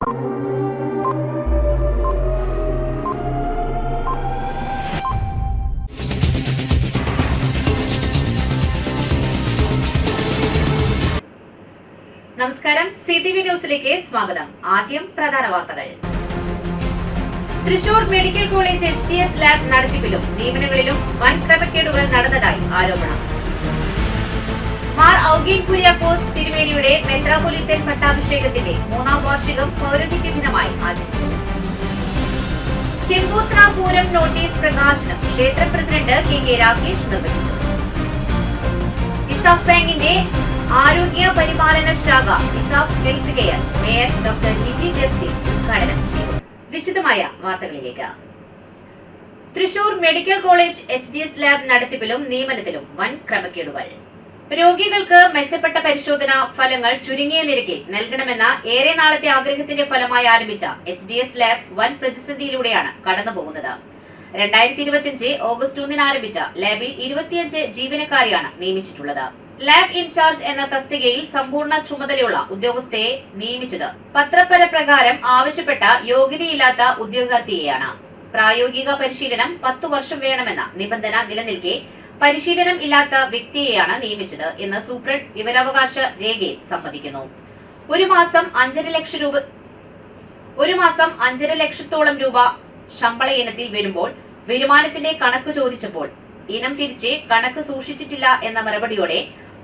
നമസ്കാരം, CTV ന്യൂസിലേക്ക് സ്വാഗതം. ആദ്യം പ്രധാന വാർത്തകൾ. Thrissur medical college HDS lab നടത്തിപ്പിലും നിയമനങ്ങളിലും വൻ ക്രമക്കേടുകൾ നടന്നതായി ആരോപണം. മാർ ഔഗീൻ കുര്യാക്കോസ് തിരുമേനിയുടെ മെത്രാപ്പൊലീത്തൻ പട്ടാഭിഷേകത്തിന്റെ 3ാം വാർഷികം പൗരോഹിത്യ ദിനമായി ആചരിച്ചു. ചെമ്പൂത്ര പൂരം നോട്ടീസ് പ്രകാശനം ക്ഷേത്ര പ്രസിഡന്റ് KK രാകേഷ് നിർവഹിച്ചു. ഇസാഫ് ബാങ്കിന്റെ ആരോഗ്യ പരിപാലന ശാഖ ESAF health care mayor doctor Jiji Justin ഉദ്ഘാടനം ചെയ്തു. വിശദമായ വാർത്തകളിലേക്ക്. Thrissur medical college HDS lab നടത്തിപ്പിലും നിയമനത്തിലും വൻ ക്രമക്കേടുകൾ. രോഗികൾക്ക് മെച്ചപ്പെട്ട പരിശോധനാ ഫലങ്ങൾ ചുരുങ്ങിയ നിരക്കിൽ നൽകണമെന്ന ഏറെ നാളത്തെ ആഗ്രഹത്തിന്റെ ഫലമായി ആരംഭിച്ച HDS ലാബ് വൻ പ്രതിസന്ധിയിലൂടെയാണ് കടന്നുപോകുന്നത്. 2025 ഓഗസ്റ്റ് 1 ആരംഭിച്ച ലാബിൽ 25 ജീവനക്കാരെയാണ് നിയമിച്ചിട്ടുള്ളത്. ലാബ് ഇൻചാർജ് എന്ന തസ്തികയിൽ സമ്പൂർണ്ണ ചുമതലയുള്ള ഉദ്യോഗസ്ഥയെ നിയമിച്ചത് പത്രപ്രകാരം ആവശ്യപ്പെട്ട യോഗ്യതയില്ലാത്ത ഉദ്യോഗാർത്ഥിയെയാണ്. പ്രായോഗിക പരിശീലനം 10 വർഷം വേണമെന്ന നിബന്ധന നിലനിൽക്കെ പരിശീലനം ഇല്ലാത്ത വ്യക്തിയെയാണ് നിയമിച്ചത് എന്ന് സൂപ്രണ്ട് വിവരാവകാശ രേഖയിൽ സമ്മതിക്കുന്നു. ഒരു മാസം 5.5 ലക്ഷത്തോളം രൂപ ശമ്പള ഇനത്തിൽ വരുമ്പോൾ വരുമാനത്തിന്റെ കണക്ക് ചോദിച്ചപ്പോൾ ഇനം തിരിച്ച് കണക്ക് സൂക്ഷിച്ചിട്ടില്ല എന്ന മറുപടിയോടെ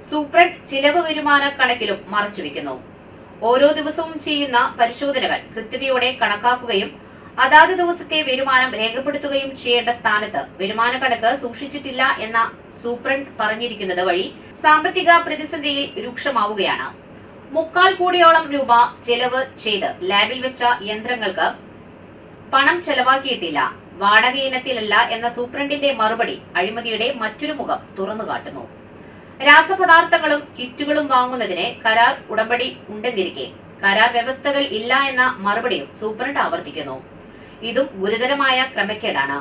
സൂപ്രണ്ട് ചിലവ് വരുമാന കണക്കിലും മറച്ചുവെക്കുന്നു. ഓരോ ദിവസവും ചെയ്യുന്ന പരിശോധനകൾ കൃത്യതയോടെ കണക്കാക്കുകയും അതാത് ദിവസത്തെ വരുമാനം രേഖപ്പെടുത്തുകയും ചെയ്യേണ്ട സ്ഥാനത്ത് വരുമാന കണക്ക് സൂക്ഷിച്ചിട്ടില്ല എന്ന സൂപ്രണ്ട് പറഞ്ഞിരിക്കുന്നത് വഴി സാമ്പത്തിക പ്രതിസന്ധിയിൽ രൂക്ഷമാവുകയാണ്. 3/4 കോടിയോളം രൂപ ചെലവ് ചെയ്ത് ലാബിൽ വെച്ച യന്ത്രങ്ങൾക്ക് പണം ചെലവാക്കിയിട്ടില്ല, വാടക ഇനത്തിലല്ല എന്ന സൂപ്രണ്ടിന്റെ മറുപടി അഴിമതിയുടെ മറ്റൊരു മുഖം തുറന്നുകാട്ടുന്നു. രാസപദാർത്ഥങ്ങളും കിറ്റുകളും വാങ്ങുന്നതിന് കരാർ ഉടമ്പടി ഉണ്ടെന്നിരിക്കെ കരാർ വ്യവസ്ഥകൾ ഇല്ല എന്ന മറുപടിയും സൂപ്രണ്ട് ആവർത്തിക്കുന്നു. ഇതും ഗുരുതരമായ ക്രമക്കേടാണ്.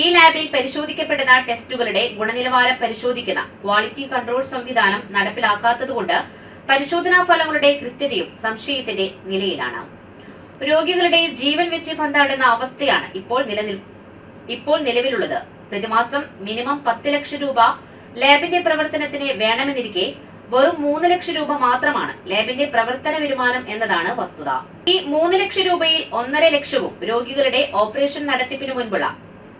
ഈ ലാബിൽ പരിശോധിക്കപ്പെടുന്ന ടെസ്റ്റുകളുടെ ഗുണനിലവാരം പരിശോധിക്കുന്ന ക്വാളിറ്റി കൺട്രോൾ സംവിധാനം നടപ്പിലാക്കാത്തതുകൊണ്ട് പരിശോധനാ ഫലങ്ങളുടെ കൃത്യതയും സംശയത്തിന്റെ നിലയിലാണ്. രോഗികളുടെ ജീവൻ വെച്ച് പന്താടുന്ന അവസ്ഥയാണ് ഇപ്പോൾ നിലവിലുള്ളത്. പ്രതിമാസം മിനിമം 10 ലക്ഷം രൂപ ലാബിന്റെ പ്രവർത്തനത്തിന് വേണമെന്നിരിക്കെ വെറും 3 ലക്ഷം രൂപ മാത്രമാണ് ലാബിന്റെ പ്രവർത്തന വരുമാനം എന്നതാണ് വസ്തുത. ഈ 3 ലക്ഷം രൂപയിൽ 1.5 ലക്ഷവും രോഗികളുടെ ഓപ്പറേഷൻ നടത്തിപ്പിന് മുൻപുള്ള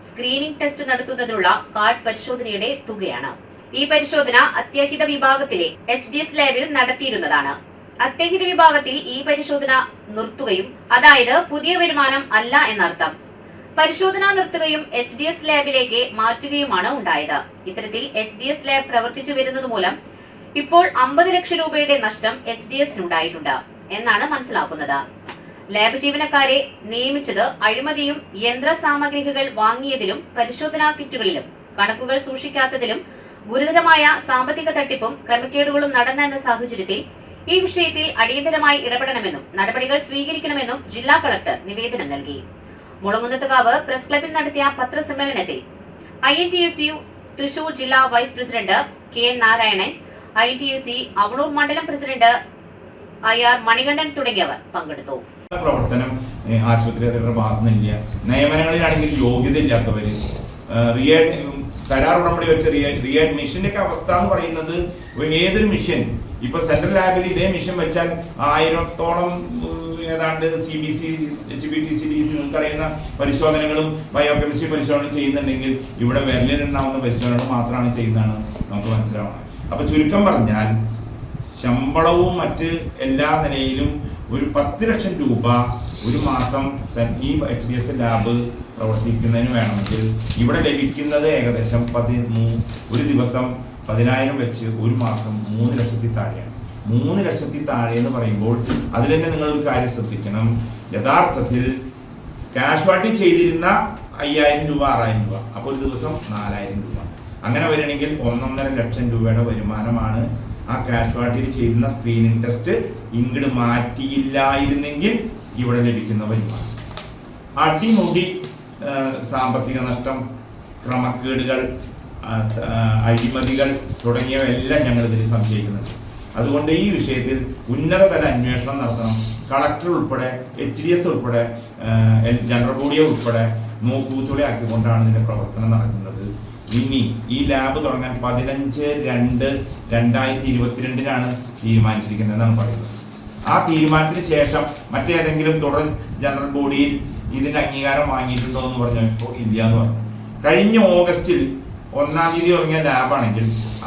സ്ക്രീനിംഗ് ടെസ്റ്റ് നടത്തുന്നതിനുള്ള കാർഡ് പരിശോധനയുടെ തുകയാണ്. ഈ പരിശോധന അത്യാഹിത വിഭാഗത്തിലെ HDS ലാബിൽ നടത്തിയിരുന്നതാണ്. അത്യാഹിത വിഭാഗത്തിൽ ഈ പരിശോധന നിർത്തുകയും, അതായത് പുതിയ വരുമാനം അല്ല എന്നർത്ഥം, പരിശോധന നിർത്തുകയും HDS ലാബിലേക്ക് മാറ്റുകയുമാണ് ഉണ്ടായത്. ഇത്തരത്തിൽ HDS ലാബ് പ്രവർത്തിച്ചു വരുന്നത് മൂലം ഇപ്പോൾ 50 ലക്ഷം രൂപയുടെ നഷ്ടം HDSനുണ്ടായിട്ടുണ്ട് എന്നാണ് മനസ്സിലാക്കുന്നത്. ലാബ് ജീവനക്കാരെ നിയമിച്ചത് അഴിമതിയും യന്ത്ര സാമഗ്രികൾ വാങ്ങിയതിലും പരിശോധനാ കിറ്റുകളിലും കണക്കുകൾ സൂക്ഷിക്കാത്തതിലും ഗുരുതരമായ സാമ്പത്തിക തട്ടിപ്പും ക്രമക്കേടുകളും നടന്നെന്ന സാഹചര്യത്തിൽ ഈ വിഷയത്തിൽ അടിയന്തരമായി ഇടപെടണമെന്നും നടപടികൾ സ്വീകരിക്കണമെന്നും ജില്ലാ കളക്ടർ നിവേദനം നൽകി. മുളങ്ങുന്നത്തുകാവ് പ്രസ് ക്ലബിൽ നടത്തിയ പത്രസമ്മേളനത്തിൽ INTUC തൃശൂർ ജില്ലാ vice president KN Narayanan, INTUC Avanur മണ്ഡലം പ്രസിഡന്റ് IR മണികണ്ഠൻ തുടങ്ങിയവർ പങ്കെടുത്തു. പ്രവർത്തനം ആശുപത്രി അധികൃതരുടെ ഭാഗത്തുനിന്നില്ല. നിയമനങ്ങളിലാണെങ്കിൽ യോഗ്യത ഇല്ലാത്തവര്, കരാർ ഉടമ്പടി വെച്ച റിയാൻ മിഷന്റെ ഒക്കെ അവസ്ഥ എന്ന് പറയുന്നത്, ഏതൊരു മിഷൻ ഇപ്പൊ സെൻട്രൽ ലാബിൽ ഇതേ മിഷൻ വെച്ചാൽ 1000-ഓളം ഏതാണ്ട് CBC, HBTC, DC നിങ്ങൾക്കറിയുന്ന പരിശോധനകളും ബയോകെമിസ്ട്രി പരിശോധനകളും ചെയ്യുന്നുണ്ടെങ്കിൽ ഇവിടെ വിരലിലുണ്ടാവുന്ന പരിശോധനകൾ മാത്രമാണ് ചെയ്യുന്നതാണ് നമുക്ക് മനസ്സിലാവണം. അപ്പൊ ചുരുക്കം പറഞ്ഞാൽ ശമ്പളവും മറ്റ് എല്ലാ നിലയിലും ഒരു 10 ലക്ഷം രൂപ ഒരു മാസം ഈ HDS ലാബ് പ്രവർത്തിക്കുന്നതിന് വേണമെങ്കിൽ ഇവിടെ ലഭിക്കുന്നത് ഏകദേശം ഒരു ദിവസം 10,000 വെച്ച് ഒരു മാസം 3 ലക്ഷത്തിൽ താഴെയാണ്. 3 ലക്ഷത്തിൽ താഴെ എന്ന് പറയുമ്പോൾ അതിൽ തന്നെ നിങ്ങളൊരു കാര്യം ശ്രദ്ധിക്കണം. യഥാർത്ഥത്തിൽ കാഷ്വാലിറ്റി ചെയ്തിരുന്ന 5,000 രൂപ 6,000 രൂപ, അപ്പോൾ ഒരു ദിവസം 4,000 രൂപ. അങ്ങനെ വരികയാണെങ്കിൽ 1.5 ലക്ഷം രൂപയുടെ വരുമാനമാണ് ആ കാഷ്വാലിറ്റിയിൽ ചെയ്യുന്ന സ്ക്രീനിങ് ടെസ്റ്റ് ഇങ്ങോട്ട് മാറ്റിയില്ലായിരുന്നെങ്കിൽ ഇവിടെ ലഭിക്കുന്ന വരുമാനം. അടിമുടി സാമ്പത്തിക നഷ്ടം, ക്രമക്കേടുകൾ, അഴിമതികൾ തുടങ്ങിയവയെല്ലാം ഞങ്ങൾ ഇതിൽ സംശയിക്കുന്നുണ്ട്. അതുകൊണ്ട് ഈ വിഷയത്തിൽ ഉന്നതതല അന്വേഷണം നടത്തണം. കളക്ടർ ഉൾപ്പെടെ HDS ഉൾപ്പെടെ ജനറൽ ബോഡിയെ ഉൾപ്പെടെ നോക്കൂത്തോടെ ആക്കിക്കൊണ്ടാണ് ഇതിന്റെ പ്രവർത്തനം നടക്കുന്നത്. ഇനി ഈ ലാബ് തുടങ്ങാൻ 15/2/2022 തീരുമാനിച്ചിരിക്കുന്നതെന്നാണ് പറയുന്നത്. ആ തീരുമാനത്തിന് ശേഷം മറ്റേതെങ്കിലും തുടർ ജനറൽ ബോഡിയിൽ ഇതിന്റെ അംഗീകാരം വാങ്ങിയിട്ടുണ്ടോ എന്ന് പറഞ്ഞപ്പോൾ ഇല്ല എന്ന് പറഞ്ഞു. കഴിഞ്ഞ ഓഗസ്റ്റിൽ 1-ാം തീയതി തുടങ്ങിയ ലാബാണെങ്കിൽ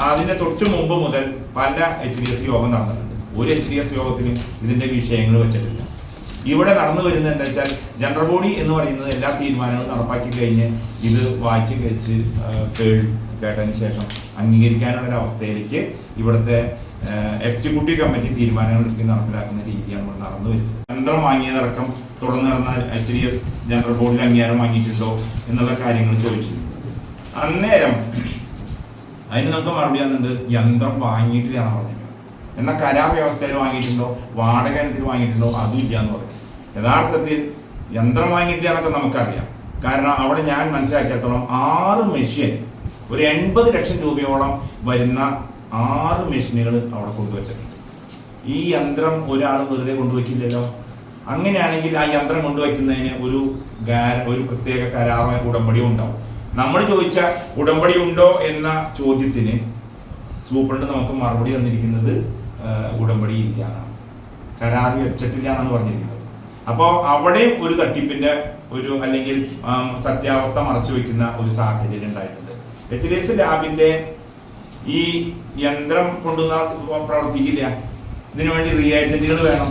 അതിന്റെ തൊട്ട് മുമ്പ് മുതൽ പല HDS യോഗം നടന്നിട്ടുണ്ട്. ഒരു HDS യോഗത്തിലും ഇതിന്റെ വിഷയങ്ങൾ വെച്ചിട്ടില്ല. ഇവിടെ നടന്നു വരുന്നത് എന്താ വെച്ചാൽ ജനറൽ ബോഡി എന്ന് പറയുന്നത് എല്ലാ തീരുമാനങ്ങളും നടപ്പാക്കി കഴിഞ്ഞ് ഇത് വായിച്ച് കഴിച്ച് കേട്ടതിന് ശേഷം അംഗീകരിക്കാനുള്ള അവസ്ഥയിലേക്ക് ഇവിടുത്തെ എക്സിക്യൂട്ടീവ് കമ്മിറ്റി തീരുമാനങ്ങൾ നടപ്പിലാക്കുന്ന രീതിയാണ് ഇവിടെ നടന്നു വരുന്നത്. യന്ത്രം വാങ്ങിയതടക്കം തുടർന്ന് നടന്ന HDS ജനറൽ ബോർഡിൽ അംഗീകാരം വാങ്ങിയിട്ടുണ്ടോ എന്നുള്ള കാര്യങ്ങൾ ചോദിച്ചു. അന്നേരം അതിന് നമുക്ക് മറുപടി വന്നിട്ടുണ്ട്, യന്ത്രം വാങ്ങിയിട്ടില്ല പറഞ്ഞത്. എന്നാൽ കരാർ വ്യവസ്ഥയിൽ വാങ്ങിയിട്ടുണ്ടോ, വാടക ഇനത്തിൽ വാങ്ങിയിട്ടുണ്ടോ, അതും ഇല്ല എന്ന് പറയും. യഥാർത്ഥത്തിൽ യന്ത്രം വാങ്ങിയിട്ടില്ല എന്നൊക്കെ നമുക്കറിയാം. കാരണം അവിടെ ഞാൻ മനസ്സിലാക്കിയത്തോളം 6 മെഷീൻ, ഒരു 80 ലക്ഷം രൂപയോളം വരുന്ന 6 മെഷീനുകൾ അവിടെ കൊണ്ടുവച്ചിട്ടുണ്ട്. ഈ യന്ത്രം ഒരാൾ വെറുതെ കൊണ്ടുവയ്ക്കില്ലല്ലോ. അങ്ങനെയാണെങ്കിൽ ആ യന്ത്രം കൊണ്ടുവയ്ക്കുന്നതിന് ഒരു പ്രത്യേക കരാറോ ഉടമ്പടിയോ ഉണ്ടാവും. നമ്മൾ ചോദിച്ച ഉടമ്പടി ഉണ്ടോ എന്ന ചോദ്യത്തിന് സൂപ്രണ്ട് നമുക്ക് മറുപടി തന്നിരിക്കുന്നത് ഉടമ്പടി ഇല്ല എന്നാണ്, കരാർ വെച്ചിട്ടില്ല എന്നാണ് പറഞ്ഞിരിക്കുന്നത്. അപ്പോൾ അവിടെയും ഒരു തട്ടിപ്പിന്റെ അല്ലെങ്കിൽ സത്യാവസ്ഥ മറച്ചു വെക്കുന്ന ഒരു സാഹചര്യം ഉണ്ടായിട്ടുണ്ട്. HDS ലാബിന്റെ ഈ യന്ത്രം കൊണ്ടുവന്ന പ്രവർത്തിക്കില്ല. ഇതിനുവേണ്ടി റിയേജന്റുകൾ വേണം,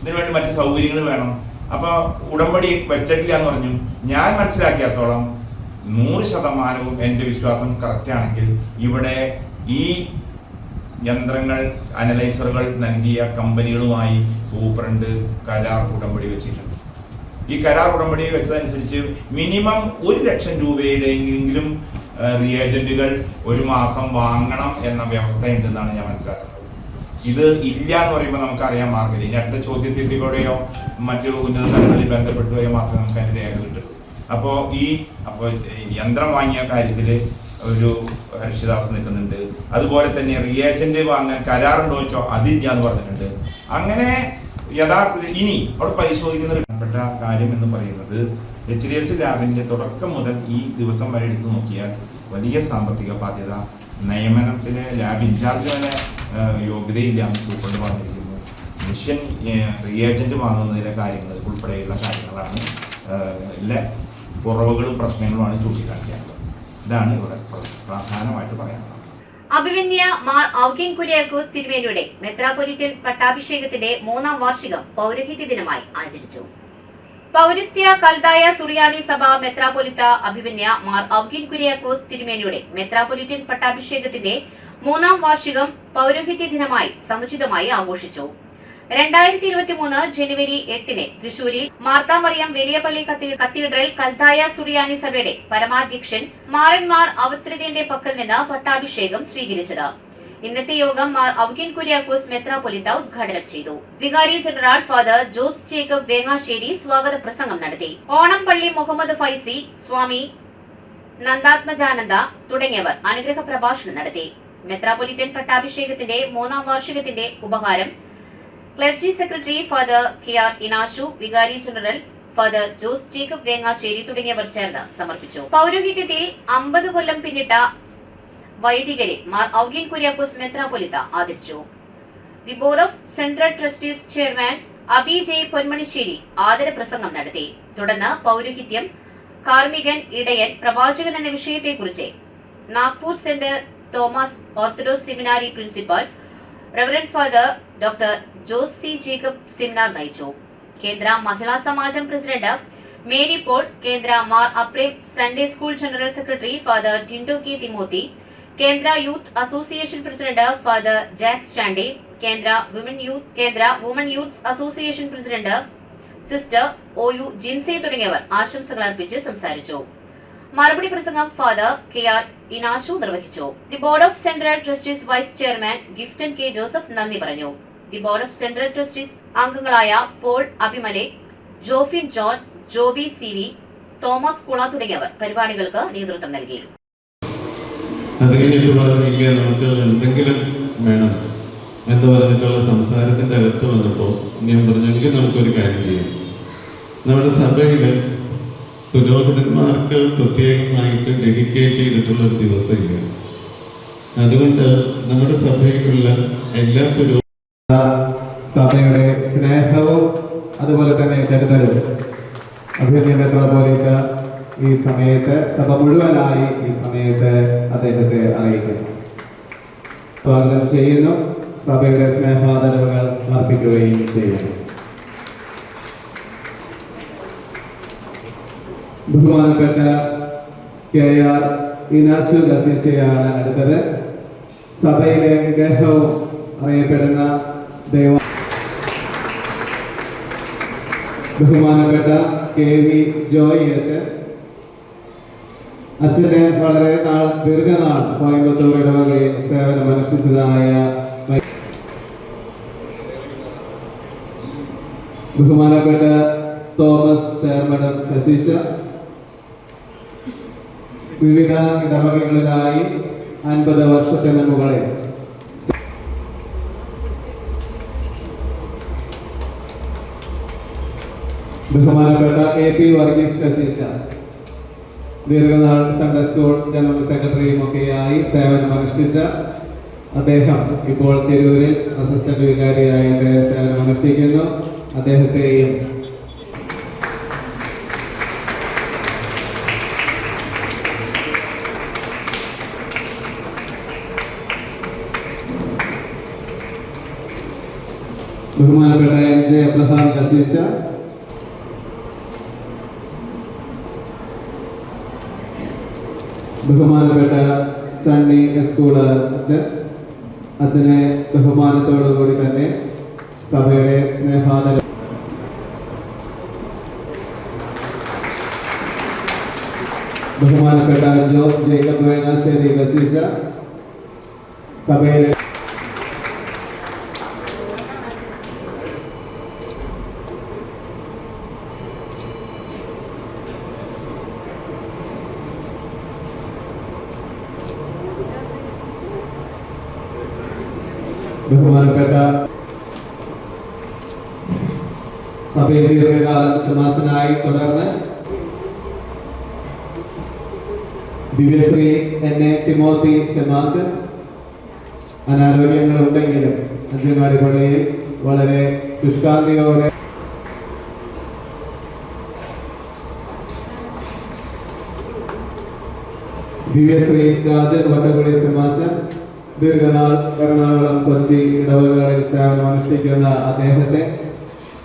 ഇതിനുവേണ്ടി മറ്റ് സൗകര്യങ്ങൾ വേണം. അപ്പോൾ ഉടമ്പടി വെച്ചിട്ടില്ല എന്ന് പറഞ്ഞു. ഞാൻ മനസ്സിലാക്കിയത്തോളം 100% എൻ്റെ വിശ്വാസം കറക്റ്റ് ആണെങ്കിൽ ഇവിടെ ഈ യന്ത്രങ്ങൾ അനലൈസറുകൾ നൽകിയ കമ്പനികളുമായി സൂപ്രണ്ട് കരാർ ഉടമ്പടി വെച്ചിട്ടുണ്ട്. ഈ കരാർ ഉടമ്പടി വെച്ചതനുസരിച്ച് മിനിമം 1 ലക്ഷം രൂപയുടെയെങ്കിലും റിയേജന്റുകൾ ഒരു മാസം വാങ്ങണം എന്ന വ്യവസ്ഥ ഉണ്ടെന്നാണ് ഞാൻ മനസ്സിലാക്കുന്നത്. ഇത് ഇല്ല എന്ന് പറയുമ്പോൾ നമുക്കറിയാൻ മാർഗമില്ല. ഇനി അടുത്ത ചോദ്യത്തിലൂടെയോ മറ്റു ഉന്നത തലങ്ങളിൽ ബന്ധപ്പെട്ടുകയോ മാത്രമേ നമുക്ക് അതിൻ്റെ രേഖ കിട്ടുള്ളൂ. അപ്പോൾ യന്ത്രം വാങ്ങിയ കാര്യത്തിൽ ഒരു അനിശ്ചിതാവസ്ഥ നിൽക്കുന്നുണ്ട്. അതുപോലെ തന്നെ റിയേജന്റ് വാങ്ങാൻ കരാറുണ്ടോ വെച്ചോ അതില്ല എന്ന് പറഞ്ഞിട്ടുണ്ട്. അങ്ങനെ യഥാർത്ഥത്തിൽ ഇനി അവിടെ പരിശോധിക്കുന്ന ഒരു പ്രധാനപ്പെട്ട കാര്യം എന്ന് പറയുന്നത് HDS ലാബിന്റെ തുടക്കം മുതൽ ഈ ദിവസം വരെ എടുത്തു നോക്കിയാൽ വലിയ സാമ്പത്തിക ബാധ്യത, നിയമനത്തിലെ ലാബ് ഇൻചാർജ് വരെ യോഗ്യതയില്ലാന്ന് സൂപ്രണ്ട് പറഞ്ഞിരിക്കുന്നു. മിഷൻ റിയേജന്റ് വാങ്ങുന്നതിലെ കാര്യങ്ങൾ ഉൾപ്പെടെയുള്ള കാര്യങ്ങളാണ് കുറവുകളും പ്രശ്നങ്ങളുമാണ് ചൂണ്ടിക്കാണിക്കാനുള്ളത്. ഇതാണ് ഇവിടെ പ്രധാനമായിട്ട് പറയാനുള്ളത്. അഭിമന്യ മാർ ഔഗീൻ കുര്യാക്കോസ് തിരുമേനിയുടെ മെത്രാപ്പൊലിറ്റൻ പട്ടാഭിഷേകത്തിന്റെ 3-ാം വാർഷികം പൗരോഹിത്യ ദിനമായി ആചരിച്ചു. പൗരസ്ത്യ കൽതായ സുറിയാനി സഭ മെത്രാപ്പൊലിത്ത അഭിമന്യ മാർ ഔഗീൻ കുര്യാക്കോസ് തിരുമേനിയുടെ മെത്രാപ്പൊലിറ്റൻ പട്ടാഭിഷേകത്തിന്റെ 3-ാം വാർഷികം പൗരോഹിത്യ ദിനമായി സമുചിതമായി ആഘോഷിച്ചു. 2023 ജനുവരി 8 തൃശൂരിൽ മാർത്താമറിയം വലിയ പള്ളി കത്തീഡ്രൽ കൽതായ സുറിയാനി സഭയുടെ പരമാധ്യക്ഷൻ മാർ അവത്രിതന്റെ പക്കൽ നിന്ന് പട്ടാഭിഷേകം സ്വീകരിച്ചത്. ഇന്നത്തെ യോഗം മാർ ഔഗീൻ കുര്യാക്കോസ് മെത്രാപ്പൊലിത്ത ഉദ്ഘാടനം ചെയ്തു. വികാരി general father Jose Jacob Vengasseri സ്വാഗത പ്രസംഗം നടത്തി. ഓണംപള്ളി മുഹമ്മദ് ഫൈസി, സ്വാമി നന്ദാത്മജാനന്ദ തുടങ്ങിയവർ അനുഗ്രഹ പ്രഭാഷണം നടത്തി. മെത്രാപ്പൊലിറ്റൻ പട്ടാഭിഷേകത്തിന്റെ 3-ാം വാർഷികത്തിന്റെ ഉപഹാരം clergy secretary father KR Inashu, വികാരി general father Jose Jacob Vengasseri തുടങ്ങിയവർ ചേർന്ന് സമർപ്പിച്ചു. പൗരോഹിത്യത്തിൽ 50 കൊല്ലം പിന്നിട്ട വൈദികരെ മാർ ഔഗീൻ കുര്യാക്കോസ് മെത്രാപ്പൊലിത്ത ആദരിച്ചു. The board of central trustees chairman Abi J Ponmanisseri ആദര പ്രസംഗം നടത്തി. തുടർന്ന് പൗരോഹിത്യം, കാർമികൻ, ഇടയൻ, പ്രവാചകൻ എന്ന വിഷയത്തെക്കുറിച്ച് Nagpur saint Thomas orthodox seminary principal reverend father doctor Jose C Jacob seminar നയിച്ചു. കേന്ദ്ര മഹിളാ സമാജം പ്രസിഡന്റ് മേരി പോൾ, കേന്ദ്ര Mar Aprem Sunday school general secretary father Tindo K Timothy, കേന്ദ്ര youth association president father Jacks Chandy, കേന്ദ്ര woman youth association president sister OU Jinse തുടങ്ങിയവർ ആശംസകൾ അർപ്പിച്ച് സംസാരിച്ചു. മറുപടി പ്രസംഗം ഫാദർ KR ഇനാശു നിർവഹിച്ചു. The board of central trustees vice chairman Giftan K Joseph നന്ദി പറഞ്ഞു. The board of central trustees അംഗങ്ങളായ Paul Abhimale, Jofin John, Joby CV, Thomas Kula തുടങ്ങിയവർ പരിപാടികൾക്ക് നേതൃത്വം നൽകി. അത് കഴിഞ്ഞിട്ട് പറഞ്ഞില്ല, നമുക്ക് എന്തെങ്കിലും വേണം, എന്ന് പറഞ്ഞിട്ടുള്ള സംസാരത്തിൻ്റെ അകത്ത് വന്നപ്പോൾ ഞാൻ പറഞ്ഞു, എങ്കിൽ നമുക്കൊരു കാര്യം ചെയ്യാം. നമ്മുടെ സഭയിൽ പുരോഹിതന്മാർക്ക് പ്രത്യേകമായിട്ട് ഡെഡിക്കേറ്റ് ചെയ്തിട്ടുള്ള ഒരു ദിവസമില്ല. അതുകൊണ്ട് നമ്മുടെ സഭയിലുള്ള എല്ലാ സഭയുടെ സ്നേഹവും അതുപോലെ തന്നെ കരുതലും അഭിനന്ദനത്തോലിക്ക ഈ സമയത്ത് സഭ മുഴുവനായി ഈ സമയത്ത് അദ്ദേഹത്തെ അറിയിക്കുന്നു. സ്വാഗതം ചെയ്യുന്നു. സഭയുടെ സ്നേഹാദരവുകൾ അർപ്പിക്കുകയും ചെയ്യുന്നു. ബഹുമാനപ്പെട്ട KR ഇനാശു ദശിശയാണ് അടുത്തത്. സഭയിലെ ഗ്രഹവും അറിയപ്പെടുന്ന ബഹുമാനപ്പെട്ട KV ജോയ് അച്ഛന് വളരെ ദീർഘനാൾ കോയമ്പത്തൂർ ഇടവകയിൽ സേവനം അനുഷ്ഠിച്ചതായ ബഹുമാനപ്പെട്ട തോമസ് ചേർമഠം കശീശ വിവിധ ഇടവകകളിലായി 50 വർഷത്തിന് മുകളിൽ ബഹുമാനപ്പെട്ട AP വർഗീസ് കശീശ ദീർഘനാൾ സൺഡേ സ്കൂൾ ജനറൽ സെക്രട്ടറിയും ഒക്കെയായി സേവനം അനുഷ്ഠിച്ച അദ്ദേഹം ഇപ്പോൾ തിരൂരിൽ അസിസ്റ്റന്റ് വികാരിയായിട്ട് സേവനം അനുഷ്ഠിക്കുന്നു. അദ്ദേഹത്തെയും ബഹുമാനപ്പെട്ട MJ അബ്രഹാം കശീശ, ബഹുമാനപ്പെട്ട സണ്ണി സ്കൂള് അച്ഛനെ ബഹുമാനത്തോടു കൂടി തന്നെ സഭയുടെ സ്നേഹാദരം ബഹുമാനപ്പെട്ട ജോസ് ജേക്കബ് വേങ്ങാശ്ശേരി കശീശ, സഭയിലെ ബഹുമാനപ്പെട്ട സഭയിൽ ദീർഘകാലം ശമാസനായി തുടർന്ന് ദിവ്യശ്രീ എന്നെ തിമോത്തി ശമാസൻ അനാരോഗ്യങ്ങളുണ്ടെങ്കിലും അഞ്ചങ്ങാടി പള്ളിയിൽ വളരെ ശുഷ്കാന്തിയോടെ ദിവ്യശ്രീ രാജൻ വട്ടക്കുടി ശമാസൻ ദീർഘനാൾ എറണാകുളം കൊച്ചി ഇടവകകളിൽ സേവനം അനുഷ്ഠിക്കുന്ന അദ്ദേഹത്തെ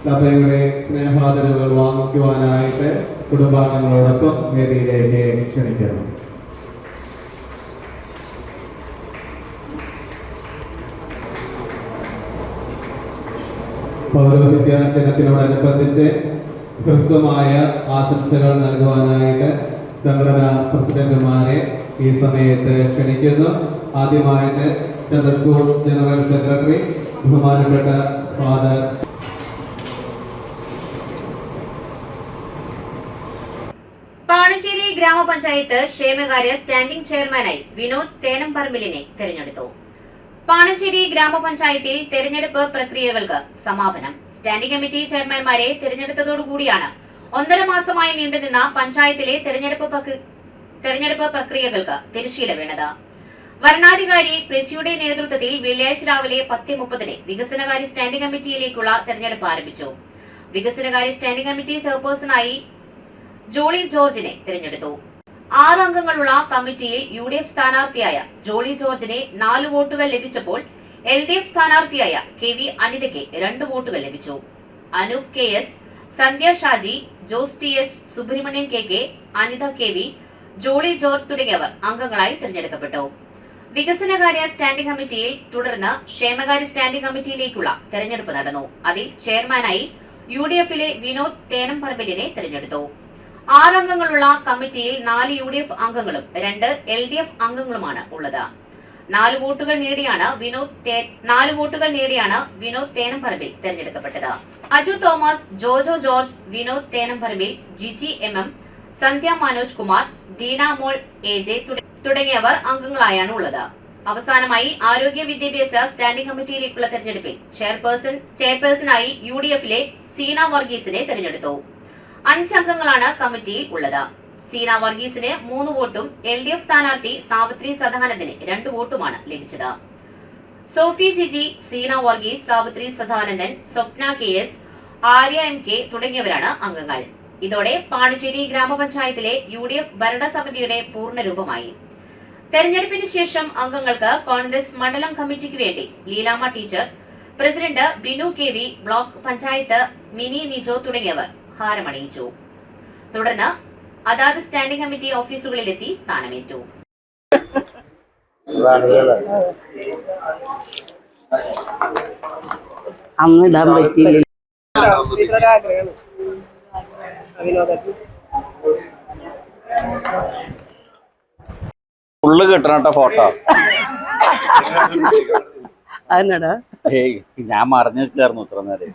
സഭയുടെ സ്നേഹാദരവുകൾ വാങ്ങിക്കുവാനായിട്ട് കുടുംബാംഗങ്ങളോടൊപ്പം വേദിയിലേക്ക് ക്ഷണിക്കുന്നു. പൗരോഹിത്യ ദിനത്തിനോടനുബന്ധിച്ച് ഹ്രസ്വമായ ആശംസകൾ നൽകുവാനായിട്ട് സംഘടനാ പ്രസിഡന്റുമാരെ ഈ സമയത്ത് ക്ഷണിക്കുന്നു. ആദ്യമായിട്ട് സൺഡേ സ്കൂൾ ജനറൽ സെക്രട്ടറി ബഹുമാനപ്പെട്ട ഫാദർ പാണഞ്ചേരി ഗ്രാമപഞ്ചായത്ത് ക്ഷേമകാര്യ സ്റ്റാൻഡിംഗ് ചെയർമാനായി വിനോദ് തേനംപറമ്പിലിനെ തെരഞ്ഞെടുത്തു. പാണഞ്ചേരി ഗ്രാമപഞ്ചായത്തിൽ തെരഞ്ഞെടുപ്പ് പ്രക്രിയകൾക്ക് സമാപനം. സ്റ്റാൻഡിംഗ് കമ്മിറ്റി ചെയർമാൻമാരെ തെരഞ്ഞെടുത്തതോടുകൂടിയാണ് 1.5 മാസമായി നീണ്ടുനിന്ന പഞ്ചായത്തിലെ തെരഞ്ഞെടുപ്പ് പ്രക്രിയകൾക്ക് തിരശ്ശീല വീണത്. വരണാധികാരി പ്രിച്ചിയുടെ നേതൃത്വത്തിൽ വെള്ളിയാഴ്ച രാവിലെ 10:30 വികസനകാര്യ സ്റ്റാൻഡിംഗ് കമ്മിറ്റിയിലേക്കുള്ള തെരഞ്ഞെടുപ്പ് ആരംഭിച്ചു. വികസനകാര്യ സ്റ്റാൻഡിംഗ് കമ്മിറ്റി ചെയർപേഴ്സണായി ജോളി ജോർജിനെ തിരഞ്ഞെടുത്തു. 6 അംഗങ്ങളുള്ള കമ്മിറ്റിയിൽ UDF സ്ഥാനാർത്ഥിയായ ജോളി ജോർജിന് 4 വോട്ടുകൾ ലഭിച്ചപ്പോൾ LDF സ്ഥാനാർത്ഥിയായ KV അനിതയ്ക്ക് 2 വോട്ടുകൾ ലഭിച്ചു. Anoop KS, Sandhya Shaji, Jose TH, Subramanian KK, Anitha KV, Jolly George തുടങ്ങിയവർ അംഗങ്ങളായി തിരഞ്ഞെടുക്കപ്പെട്ടു. വികസനകാര്യ സ്റ്റാൻഡിംഗ് കമ്മിറ്റിയിൽ തുടർന്ന് ക്ഷേമകാര്യ സ്റ്റാൻഡിംഗ് കമ്മിറ്റിയിലേക്കുള്ള തെരഞ്ഞെടുപ്പ് നടന്നു. അതിൽ ചെയർമാനായി UDFിലെ വിനോദ് തേനംപറമ്പിലിനെ തിരഞ്ഞെടുത്തു. 6 അംഗങ്ങളുള്ള കമ്മിറ്റിയിൽ 4 UDF അംഗങ്ങളും 2 LDF അംഗങ്ങളുമാണ് ഉള്ളത്. 4 വോട്ടുകൾ നേടിയാണ് വിനോദ് തേനംപറമ്പിൽ തെരഞ്ഞെടുക്കപ്പെട്ടത്. Aju Thomas, Jojo George, Vinod Thenamparambil, Jiji MM, Sandhya Manoj Kumar, Deena Mol AJ തുടങ്ങിയവർ അംഗങ്ങളായാണ് ഉള്ളത്. അവസാനമായി ആരോഗ്യ വിദ്യാഭ്യാസ സ്റ്റാൻഡിംഗ് കമ്മിറ്റിയിലേക്കുള്ള തെരഞ്ഞെടുപ്പിൽ ചെയർപേഴ്സണായി UDF-ലെ സീന വർഗീസിനെ തെരഞ്ഞെടുത്തു. 5 അംഗങ്ങളാണ് കമ്മിറ്റിയിൽ ഉള്ളത്. സീന വർഗീസിന് 3 വോട്ടും LDF സ്ഥാനാർത്ഥി സാവിത്രി സദാനന്ദന് 2 വോട്ടുമാണ് ലഭിച്ചത്. സോഫി ജിജി, സീന വർഗീസ്, സാവിത്രി സദാനന്ദൻ, സ്വപ്ന KS, ആര്യ MK തുടങ്ങിയവരാണ് അംഗങ്ങൾ. ഇതോടെ പാണച്ചേരി ഗ്രാമപഞ്ചായത്തിലെ UDF ഭരണസമിതിയുടെ പൂർണ്ണരൂപമായി. തെരഞ്ഞെടുപ്പിന് ശേഷം അംഗങ്ങൾക്ക് കോൺഗ്രസ് മണ്ഡലം കമ്മിറ്റിക്ക് വേണ്ടി Leelamma teacher, president Binu KV, block panchayat mini Nijo തുടങ്ങിയവർ ഹാരമണിയിച്ചു. തുടർന്ന് അതാത് സ്റ്റാൻഡിംഗ് കമ്മിറ്റി ഓഫീസുകളിലെത്തി സ്ഥാനമേറ്റു. അന്നിടാൻ പറ്റില്ല. ഫുള്ള് കിട്ടണ ഫോട്ടോ അതിനടാ ഞാൻ മറിഞ്ഞു നിൽക്കായിരുന്നു ഇത്ര നേരം.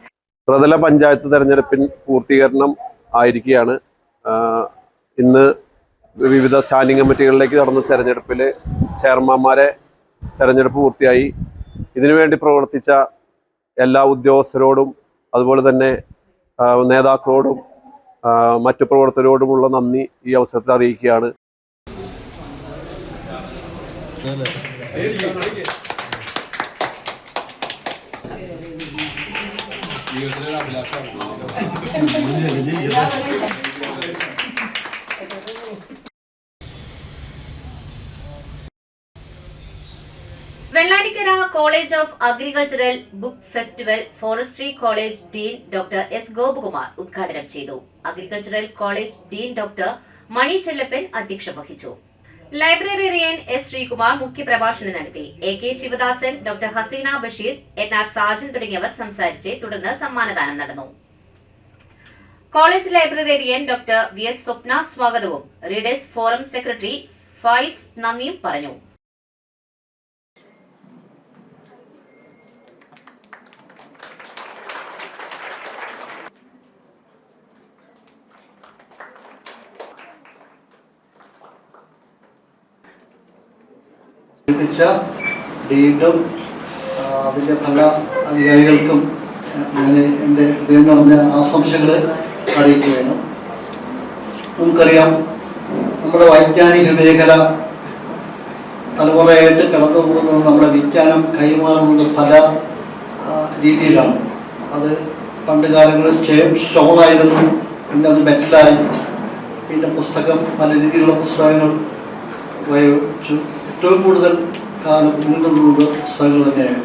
ത്രിതല പഞ്ചായത്ത് തെരഞ്ഞെടുപ്പിൻ പൂർത്തീകരണം ആയിരിക്കുകയാണ്. ഇന്ന് വിവിധ സ്റ്റാൻഡിംഗ് കമ്മിറ്റികളിലേക്ക് നടന്ന തെരഞ്ഞെടുപ്പിൽ ചെയർമാന്മാരെ തെരഞ്ഞെടുപ്പ് പൂർത്തിയായി. ഇതിനുവേണ്ടി പ്രവർത്തിച്ച എല്ലാ ഉദ്യോഗസ്ഥരോടും അതുപോലെ തന്നെ നേതാക്കളോടും മറ്റു പ്രവർത്തകരോടുമുള്ള നന്ദി ഈ അവസരത്തിൽ അറിയിക്കുകയാണ്. Vellanikkara college of agricultural book festival forestry college dean doctor S. Gopakumar ഉദ്ഘാടനം ചെയ്തു. Agricultural college dean doctor Mani Chellappan അധ്യക്ഷത വഹിച്ചു. Librarian S. ശ്രീകുമാർ മുഖ്യപ്രഭാഷണം നടത്തി. AK Sivadasan, doctor Haseena Basheer, NR Sajan തുടങ്ങിയവർ സംസാരിച്ച് തുടർന്ന് സമ്മാനദാനം നടന്നു. College librarian doctor VS Swapna സ്വാഗതവും റീഡേഴ്സ് ഫോറം സെക്രട്ടറി ഫായിസ് നന്ദിയും പറഞ്ഞു. ഡീനും അതിൻ്റെ പല അധികാരികൾക്കും ഞാൻ എൻ്റെ ഹൃദയം നിറഞ്ഞ ആശംസകൾ അറിയിക്കുകയാണ്. നമുക്കറിയാം, നമ്മുടെ വൈജ്ഞാനിക മേഖല തലമുറയായിട്ട് കടന്നു പോകുന്നത് നമ്മുടെ വിജ്ഞാനം കൈമാറുന്നത് പല രീതിയിലാണ്. അത് പണ്ട് കാലങ്ങളിൽ സ്റ്റോണായിരുന്നു, പിന്നെ അത് മെറ്റലായി, പിന്നെ പുസ്തകം പല രീതിയിലുള്ള പുസ്തകങ്ങൾ ഉപയോഗിച്ചു. ഏറ്റവും കൂടുതൽ കാലം നീണ്ടുന്നത് പുസ്തകങ്ങൾ തന്നെയാണ്.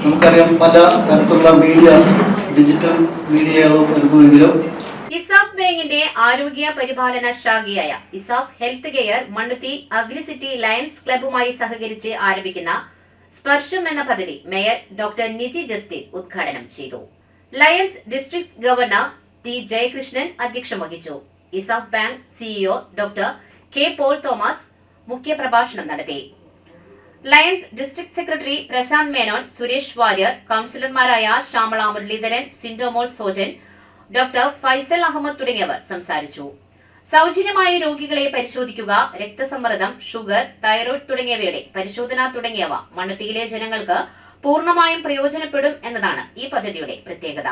നമുക്കറിയാം, പല തരത്തിലുള്ള മീഡിയാസ്, ഡിജിറ്റൽ മീഡിയകളും വരുന്നുവെങ്കിലും ഇസാഫ് ബാങ്കിന്റെ ആരോഗ്യ പരിപാലന ശാഖയായ ESAF health care Mannuthy Agricity lions ക്ലബ്ബുമായി സഹകരിച്ച് ആരംഭിക്കുന്ന സ്പർശം എന്ന പദ്ധതി മേയർ ഡോക്ടർ നിജി ജസ്റ്റിൻ ഉദ്ഘാടനം ചെയ്തു. Lions district governor T. Jayakrishnan അധ്യക്ഷത വഹിച്ചു. ESAF bank CEO doctor K. Paul Thomas മുഖ്യപ്രഭാഷണം നടത്തി. Lions district secretary Prashanth Menon, Suresh Warrier, കൌൺസിലർമാരായ ശ്യാമള മുരളീധരൻ, സിൻഡോമോൾ സോജൻ, ഡോക്ടർ ഫൈസൽ അഹമ്മദ് തുടങ്ങിയവർ സംസാരിച്ചു. സൗജന്യമായി രോഗികളെ പരിശോധിക്കുക, രക്തസമ്മർദ്ദം, ഷുഗർ, തൈറോയ്ഡ് തുടങ്ങിയവയുടെ പരിശോധന തുടങ്ങിയവ മണ്ണുത്തിയിലെ ജനങ്ങൾക്ക് പൂർണ്ണമായും പ്രയോജനപ്പെടും എന്നതാണ് ഈ പദ്ധതിയുടെ പ്രത്യേകത.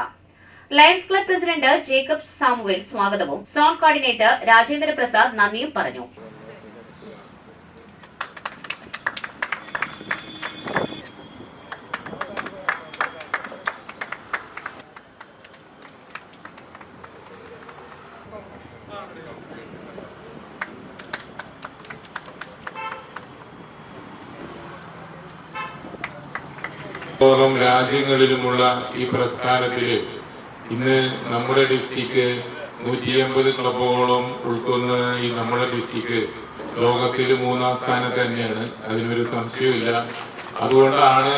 Lions club president Jacob Samuel സ്വാഗതവും സോൺ കോർഡിനേറ്റർ രാജേന്ദ്ര പ്രസാദ് നന്ദിയും പറഞ്ഞു. രാജ്യങ്ങളിലുമുള്ള ഈ പ്രസ്ഥാനത്തിൽ ഇന്ന് നമ്മുടെ ഡിസ്ട്രിക്ട് 180 ക്ലബുകളോളം ഉൾക്കൊള്ളുന്ന ഈ നമ്മുടെ ഡിസ്ട്രിക്ട് ലോകത്തിൽ 3-ാം സ്ഥാനത്ത് തന്നെയാണ്. അതിനൊരു സംശയമില്ല. അതുകൊണ്ടാണ്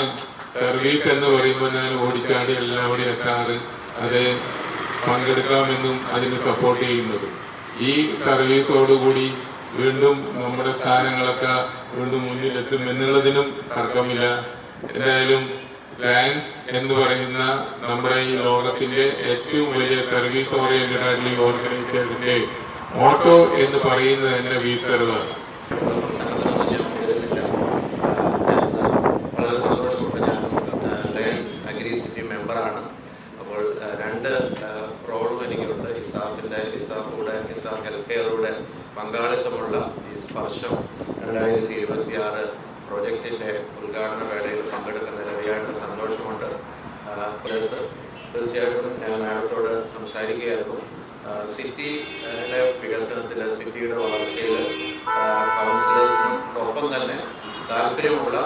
സർവീസ് എന്ന് പറയുമ്പോൾ ഞാൻ ഓടിച്ചാടി എല്ലാവരും എത്താറ്, അത് പങ്കെടുക്കാമെന്നും അതിന് സപ്പോർട്ട് ചെയ്യുന്നത്. ഈ സർവീസോടുകൂടി വീണ്ടും നമ്മുടെ സ്ഥാനങ്ങളൊക്കെ വീണ്ടും മുന്നിലെത്തും എന്നുള്ളതിനും തർക്കമില്ല. എന്തായാലും സയൻസ് എന്ന് പറയുന്ന നമ്മുടെ ഈ ലോകത്തിന്റെ ഏറ്റവും വലിയ സർവീസ് ഓറിയന്റഡ് ആയിട്ടുള്ള ഈ ഓർഗനൈസേഷന്റെ മോട്ടോ എന്ന് പറയുന്നത് തന്നെ വി സർവ്. ഇസാഫ് ഹെൽത്ത് കെയറുടെ പങ്കാളിത്തമുള്ള ഈ സ്പർശം 2026 പ്രോജക്റ്റിൻ്റെ ഉദ്ഘാടന വേളയിൽ പങ്കെടുക്കുന്നതിൽ അതിയായിട്ട് സന്തോഷമുണ്ട്. തീർച്ചയായിട്ടും ഞാൻ മാഡത്തോട് സംസാരിക്കുകയായിരുന്നു. സിറ്റിയുടെ വികസനത്തിൽ, സിറ്റിയുടെ വളർച്ചയിൽ കൗൺസിലേഴ്സിനോടൊപ്പം തന്നെ താല്പര്യമുള്ള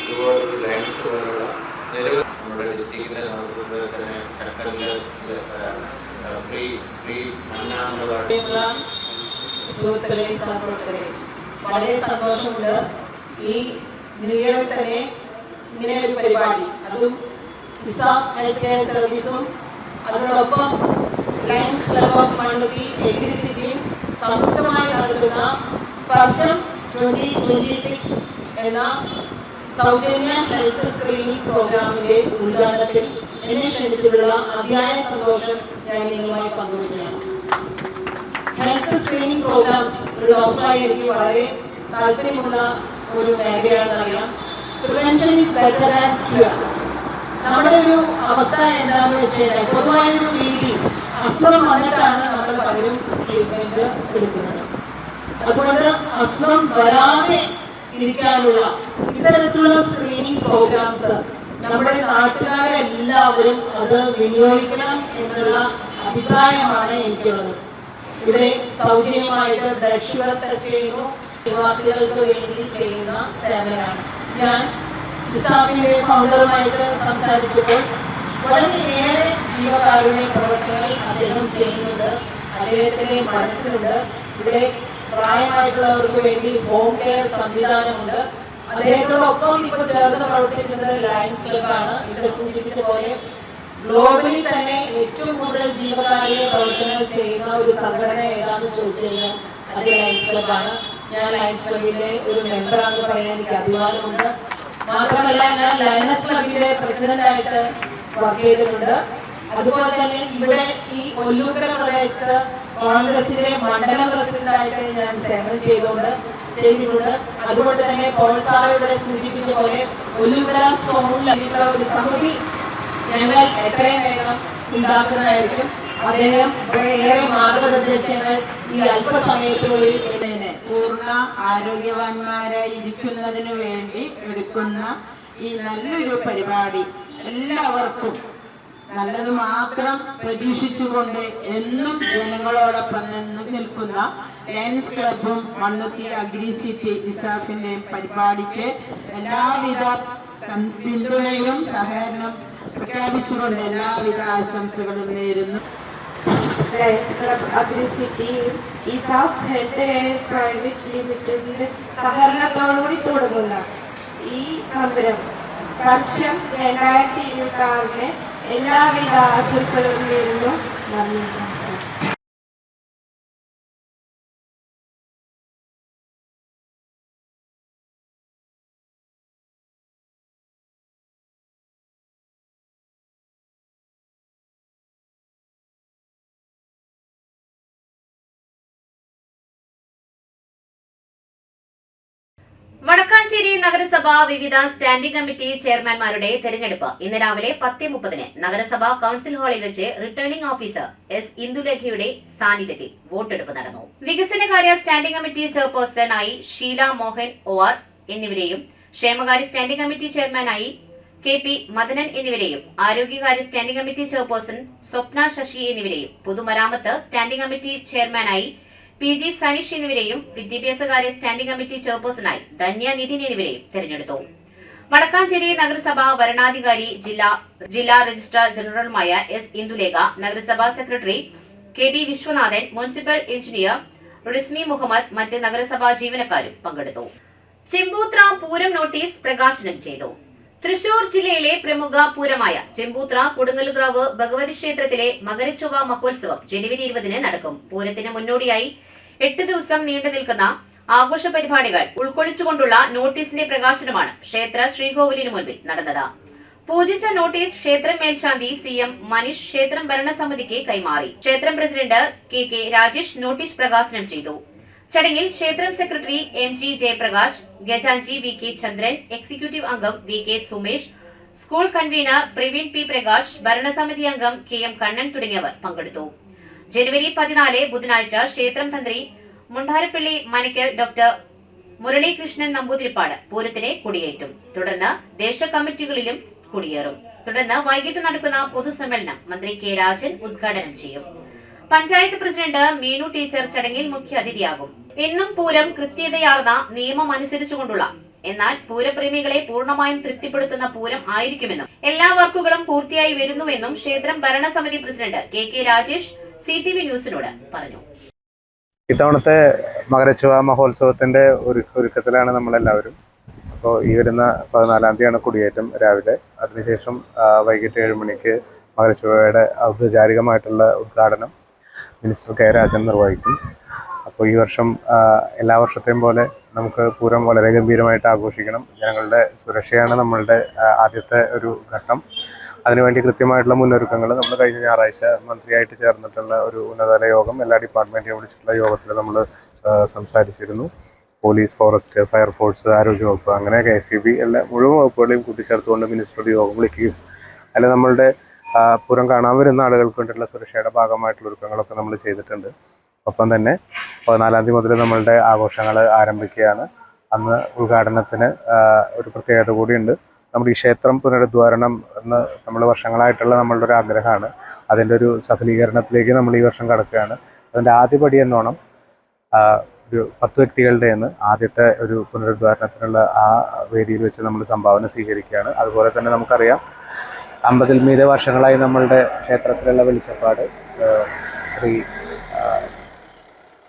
ഇതുപോലൊരു ലയൻസ് പോലുള്ള നിരവധി നമ്മുടെ ഡിസ്ട്രിക്റ്റിൻ്റെ നേതൃത്വത്തിൽ തന്നെ ചക്കലിൽ ഫ്രീ മണ്ണാന്നുള്ളതാണ്. വളരെ സന്തോഷമുണ്ട്. ഈ ന്യൂ ഇയർ തന്നെ ഇങ്ങനെ ഒരു പരിപാടി, അതും ഇസാഫ് ഹെൽത്ത് കെയർ സർവീസും അതിനോടൊപ്പം ലയൺസ് ക്ലബ് ഓഫ് മണ്ണുത്തി എഗ്രിസിറ്റിയും സംയുക്തമായി നടത്തുന്ന സ്പർശം 2026 എന്ന സൗജന്യ ഹെൽത്ത് സ്ക്രീനിംഗ് പ്രോഗ്രാമിന്റെ ഉദ്ഘാടനത്തിൽ എന്നെ ക്ഷണിച്ചിട്ടുള്ള അതിയായ സന്തോഷം ഞാൻ നിങ്ങളുമായി പങ്കുവയ്ക്കുകയാണ്. ഹെൽത്ത് സ്ക്രീനിംഗ് പ്രോഗ്രാംസ് ഒരു ഡോക്ടറായി എനിക്ക് വളരെ താല്പര്യമുള്ള ഒരു മേഖലയാണെന്നറിയാം. Prevention is better than cure. നമ്മുടെ ഒരു അവസ്ഥ എന്താണെന്ന് വെച്ച് കഴിഞ്ഞാൽ പൊതുവായൊരു രീതി, അസുഖം വന്നിട്ടാണ് നമ്മൾ പലരും ട്രീറ്റ്മെന്റ് എടുക്കുന്നത്. അതുകൊണ്ട് അസുഖം വരാതെ ഇരിക്കാനുള്ള ഇത്തരത്തിലുള്ള സ്ക്രീനിങ് പ്രോഗ്രാംസ് നമ്മുടെ നാട്ടുകാരെല്ലാവരും അത് വിനിയോഗിക്കണം എന്നുള്ള അഭിപ്രായമാണ് എനിക്കുള്ളത്. ഇവിടെ സൗജന്യമായിട്ട് ബ്ലഡ് ഷുഗർ ടെസ്റ്റ് ചെയ്യുന്നു, നിവാസികൾക്ക് വേണ്ടി ചെയ്യുന്ന സേവനമാണ്. ഞാൻ ഇസാഫിന്റെ ഫൗണ്ടറുമായിട്ട് സംസാരിച്ചപ്പോൾ വളരെയേറെ ജീവകാരുണ്യ പ്രവർത്തനങ്ങൾ അദ്ദേഹം ചെയ്യുന്നുണ്ട്. അദ്ദേഹത്തിന്റെ മനസ്സിലുണ്ട്. ഇവിടെ പ്രായമായിട്ടുള്ളവർക്ക് വേണ്ടി ഹോം കെയർ സംവിധാനമുണ്ട്. അദ്ദേഹത്തോടൊപ്പം ഇപ്പോൾ ചേർന്ന് പ്രവർത്തിക്കുന്നത് ലയൺസ് ക്ലബാണ്. ഇവിടെ സൂചിപ്പിച്ച പോലെ ഗ്ലോബലി തന്നെ ഏറ്റവും കൂടുതൽ ജീവകാരുണ്യ പ്രവർത്തനങ്ങൾ ചെയ്യുന്ന ഒരു സംഘടന ഏതാണെന്ന് ചോദിച്ചു കഴിഞ്ഞാൽ അത് ലയൺസ് ക്ലബാണ്. ഞാൻ ലയൺസ് ക്ലബിന്റെ ഒരു മെമ്പറാണെന്ന് പറയാൻ എനിക്ക് അഭിമാനമുണ്ട്. മാത്രമല്ല ഞാൻ ലയൺസ് ക്ലബിന്റെ പ്രസിഡന്റായിട്ട് വർക്ക് ചെയ്തിട്ടുണ്ട്. അതുപോലെ തന്നെ ഇവിടെ ഈ ഒല്ലൂക്കര പ്രദേശത്ത് കോൺഗ്രസിന്റെ മണ്ഡലം പ്രസിഡന്റായിട്ട് ഞാൻ സേവനം ചെയ്തിട്ടുണ്ട്. അതുകൊണ്ട് തന്നെ പോൾ സാർ ഇവിടെ സൂചിപ്പിച്ച പോലെ ഒല്ലൂക്കര സോണിലുള്ള ഒരു സമിതി ഞങ്ങൾ എത്രയും വേഗം ഉണ്ടാക്കുന്നതായിരിക്കും. അദ്ദേഹം ഏറെ മാർഗനിർദ്ദേശങ്ങൾ ഈ അല്പസമയത്തിനുള്ളിൽ പൂർണ്ണ ആരോഗ്യവാന്മാരായി ഇരിക്കുന്നതിന് വേണ്ടി എടുക്കുന്ന ഈ നല്ലൊരു പരിപാടി എല്ലാവർക്കും നല്ലത് മാത്രം പ്രതീക്ഷിച്ചുകൊണ്ട് എന്നും ജനങ്ങളോടൊപ്പം നിൽക്കുന്ന ലയൺസ് ക്ലബും മണ്ണുത്തി അഗ്രിസിറ്റി ഇസാഫിന്റെ പരിപാടിക്ക് എല്ലാവിധ പിന്തുണയും സഹകരണം പ്രഖ്യാപിച്ചുകൊണ്ട് എല്ലാവിധ ആശംസകളും നേരുന്നു. Lions club Agricity ESAF health care private ലിമിറ്റഡിന്റെ സഹകരണത്തോടുകൂടി തുടങ്ങുന്ന ഈ സംരംഭം വർഷം 2026 എല്ലാവിധ ആശംസകളും നേരുന്നു. നന്ദി, നമസ്കാരം. വടക്കാഞ്ചേരി നഗരസഭ വിവിധ സ്റ്റാൻഡിംഗ് കമ്മിറ്റി ചെയർമാൻമാരുടെ തെരഞ്ഞെടുപ്പ് ഇന്ന് രാവിലെ 10:30 നഗരസഭാ കൌൺസിൽ ഹാളിൽ വെച്ച് റിട്ടേണിംഗ് ഓഫീസർ എസ് ഇന്ദുലേഖയുടെ സാന്നിധ്യത്തിൽ വോട്ടെടുപ്പ് നടന്നു. വികസനകാര്യ സ്റ്റാൻഡിംഗ് കമ്മിറ്റി ചെയർപേഴ്സണായി ഷീല മോഹൻ OR എന്നിവരെയും, ക്ഷേമകാര്യ സ്റ്റാൻഡിംഗ് കമ്മിറ്റി ചെയർമാനായി KP മദനൻ എന്നിവരെയും, ആരോഗ്യകാര്യ standing committee chairperson Swapna Sasi എന്നിവരെയും, പൊതുമരാമത്ത് സ്റ്റാൻഡിംഗ് കമ്മിറ്റി ചെയർമാനായി PG സനീഷ് എന്നിവരെയും, വിദ്യാഭ്യാസകാര്യ സ്റ്റാൻഡിംഗ് കമ്മിറ്റി ചെയർപേഴ്സണായി ധന്യ നിധിൻ എന്നിവരെയും തെരഞ്ഞെടുത്തു. വടക്കാഞ്ചേരി നഗരസഭ വരണാധികാരി ജില്ലാ രജിസ്ട്രാർ ജനറലുമായ S ഇന്ദുലേഖ, നഗരസഭാ secretary KB Viswanathan, municipal engineer Rismi Muhammad, മറ്റ് നഗരസഭാ ജീവനക്കാരും പങ്കെടുത്തു. ചെമ്പൂത്ര പൂരം നോട്ടീസ് പ്രകാശനം ചെയ്തു. തൃശൂർ ജില്ലയിലെ പ്രമുഖ പൂരമായ ചെമ്പൂത്ര കൊടുങ്ങലുകാവ് ഭഗവതി ക്ഷേത്രത്തിലെ മകരച്ചൊവ്വ മഹോത്സവം ജനുവരി 20 നടക്കും. പൂരത്തിന് മുന്നോടിയായി 8 ദിവസം നീണ്ടു നിൽക്കുന്ന ആഘോഷ പരിപാടികൾ ഉൾക്കൊള്ളിച്ചുകൊണ്ടുള്ള നോട്ടീസിന്റെ പ്രകാശനമാണ് ക്ഷേത്ര ശ്രീകോവിലിനു മുൻപിൽ നടന്നത്. പൂജിച്ച നോട്ടീസ് ക്ഷേത്രം മേൽശാന്തി CM മനീഷ് ക്ഷേത്രം ഭരണസമിതിക്ക് കൈമാറി. ക്ഷേത്രം പ്രസിഡന്റ് KK രാജേഷ് നോട്ടീസ് പ്രകാശനം ചെയ്തു. ചടങ്ങിൽ ക്ഷേത്രം സെക്രട്ടറി MG ജയപ്രകാശ്, ഗജാൻജി VK ചന്ദ്രൻ, എക്സിക്യൂട്ടീവ് അംഗം VK Sumesh, school convener Praveen P Prakash, ഭരണസമിതി അംഗം KM കണ്ണൻ തുടങ്ങിയവർ പങ്കെടുത്തു. ജനുവരി 14 ബുധനാഴ്ച ക്ഷേത്രം തന്ത്രി മുണ്ടാരപ്പള്ളി മനയ്ക്കൽ ഡോക്ടർ മുരളീകൃഷ്ണൻ നമ്പൂതിരിപ്പാട് പൂരത്തിനെ കൊടിയേറ്റും. തുടർന്ന് ദേശ കമ്മിറ്റികളിലും കൊടിയേറും. തുടർന്ന് വൈകിട്ട് നടക്കുന്ന പൊതുസമ്മേളനം മന്ത്രി കെ രാജൻ ഉദ്ഘാടനം ചെയ്യും. പഞ്ചായത്ത് പ്രസിഡന്റ് മീനു ടീച്ചർ ചടങ്ങിൽ മുഖ്യാതിഥിയാകും. എന്നും പൂരം കൃത്യതയാർന്ന നിയമം അനുസരിച്ചുകൊണ്ടുള്ള, എന്നാൽ പൂരപ്രേമികളെ പൂർണ്ണമായും തൃപ്തിപ്പെടുത്തുന്ന പൂരം ആയിരിക്കുമെന്നും എല്ലാ വർക്കുകളും പൂർത്തിയായി വരുന്നുവെന്നും ക്ഷേത്രം ഭരണസമിതി പ്രസിഡന്റ് കെ രാജേഷ് CTV ന്യൂസിനോട് പറഞ്ഞു. ഇത്തവണത്തെ മകരച്ചുവ മഹോത്സവത്തിന്റെ ഒരുക്കത്തിലാണ് നമ്മളെല്ലാവരും. അപ്പോൾ ഈ വരുന്ന 14-ാം തീയതിയാണ് കൊടിയേറ്റം രാവിലെ. അതിനുശേഷം വൈകിട്ട് 7 മണിക്ക് മകരച്ചുവയുടെ ഔപചാരികമായിട്ടുള്ള ഉദ്ഘാടനം മിനിസ്റ്റർ കെ രാജൻ നിർവഹിക്കും. അപ്പോൾ ഈ വർഷം എല്ലാ വർഷത്തെയും പോലെ നമുക്ക് പൂരം വളരെ ഗംഭീരമായിട്ട് ആഘോഷിക്കണം. ജനങ്ങളുടെ സുരക്ഷയാണ് നമ്മളുടെ ആദ്യത്തെ ഒരു ഘട്ടം. അതിനുവേണ്ടി കൃത്യമായിട്ടുള്ള മുന്നൊരുക്കങ്ങൾ നമ്മൾ കഴിഞ്ഞ ഞായറാഴ്ച മന്ത്രിയായിട്ട് ചേർന്നിട്ടുള്ള ഒരു ഉന്നതതല യോഗം, എല്ലാ ഡിപ്പാർട്ട്മെൻറ്റിലും വിളിച്ചിട്ടുള്ള യോഗത്തിൽ നമ്മൾ സംസാരിച്ചിരുന്നു. പോലീസ്, ഫോറസ്റ്റ്, ഫയർഫോഴ്സ്, ആരോഗ്യവകുപ്പ്, അങ്ങനെ KCB എല്ലാ മുഴുവൻ വകുപ്പുകളെയും കൂട്ടിച്ചേർത്തുകൊണ്ട് മിനിസ്റ്റർ ഒരു യോഗം വിളിക്കുകയും അതിൽ നമ്മളുടെ പൂരം കാണാൻ വരുന്ന ആളുകൾക്ക് വേണ്ടിയിട്ടുള്ള സുരക്ഷയുടെ ഭാഗമായിട്ടുള്ള ഒരുക്കങ്ങളൊക്കെ നമ്മൾ ചെയ്തിട്ടുണ്ട്. ഒപ്പം തന്നെ 14-ാം തീയതി മുതൽ നമ്മളുടെ ആഘോഷങ്ങൾ ആരംഭിക്കുകയാണ്. അന്ന് ഉദ്ഘാടനത്തിന് ഒരു പ്രത്യേകത കൂടിയുണ്ട്. നമ്മുടെ ഈ ക്ഷേത്രം പുനരുദ്ധാരണം എന്ന് നമ്മൾ വർഷങ്ങളായിട്ടുള്ള നമ്മളുടെ ഒരു ആഗ്രഹമാണ്. അതിൻ്റെ ഒരു സഫലീകരണത്തിലേക്ക് നമ്മൾ ഈ വർഷം കടക്കുകയാണ്. അതിൻ്റെ ആദ്യപടി എന്നോണം ഒരു 10 വ്യക്തികളുടെ ആദ്യത്തെ ഒരു പുനരുദ്ധാരണത്തിനുള്ള ആ വേദിയിൽ വെച്ച് നമ്മൾ സംഭാവന സ്വീകരിക്കുകയാണ്. അതുപോലെ തന്നെ നമുക്കറിയാം 50-ൽ മീതെ വർഷങ്ങളായി നമ്മളുടെ ക്ഷേത്രത്തിലുള്ള വെളിച്ചപ്പാട് ശ്രീ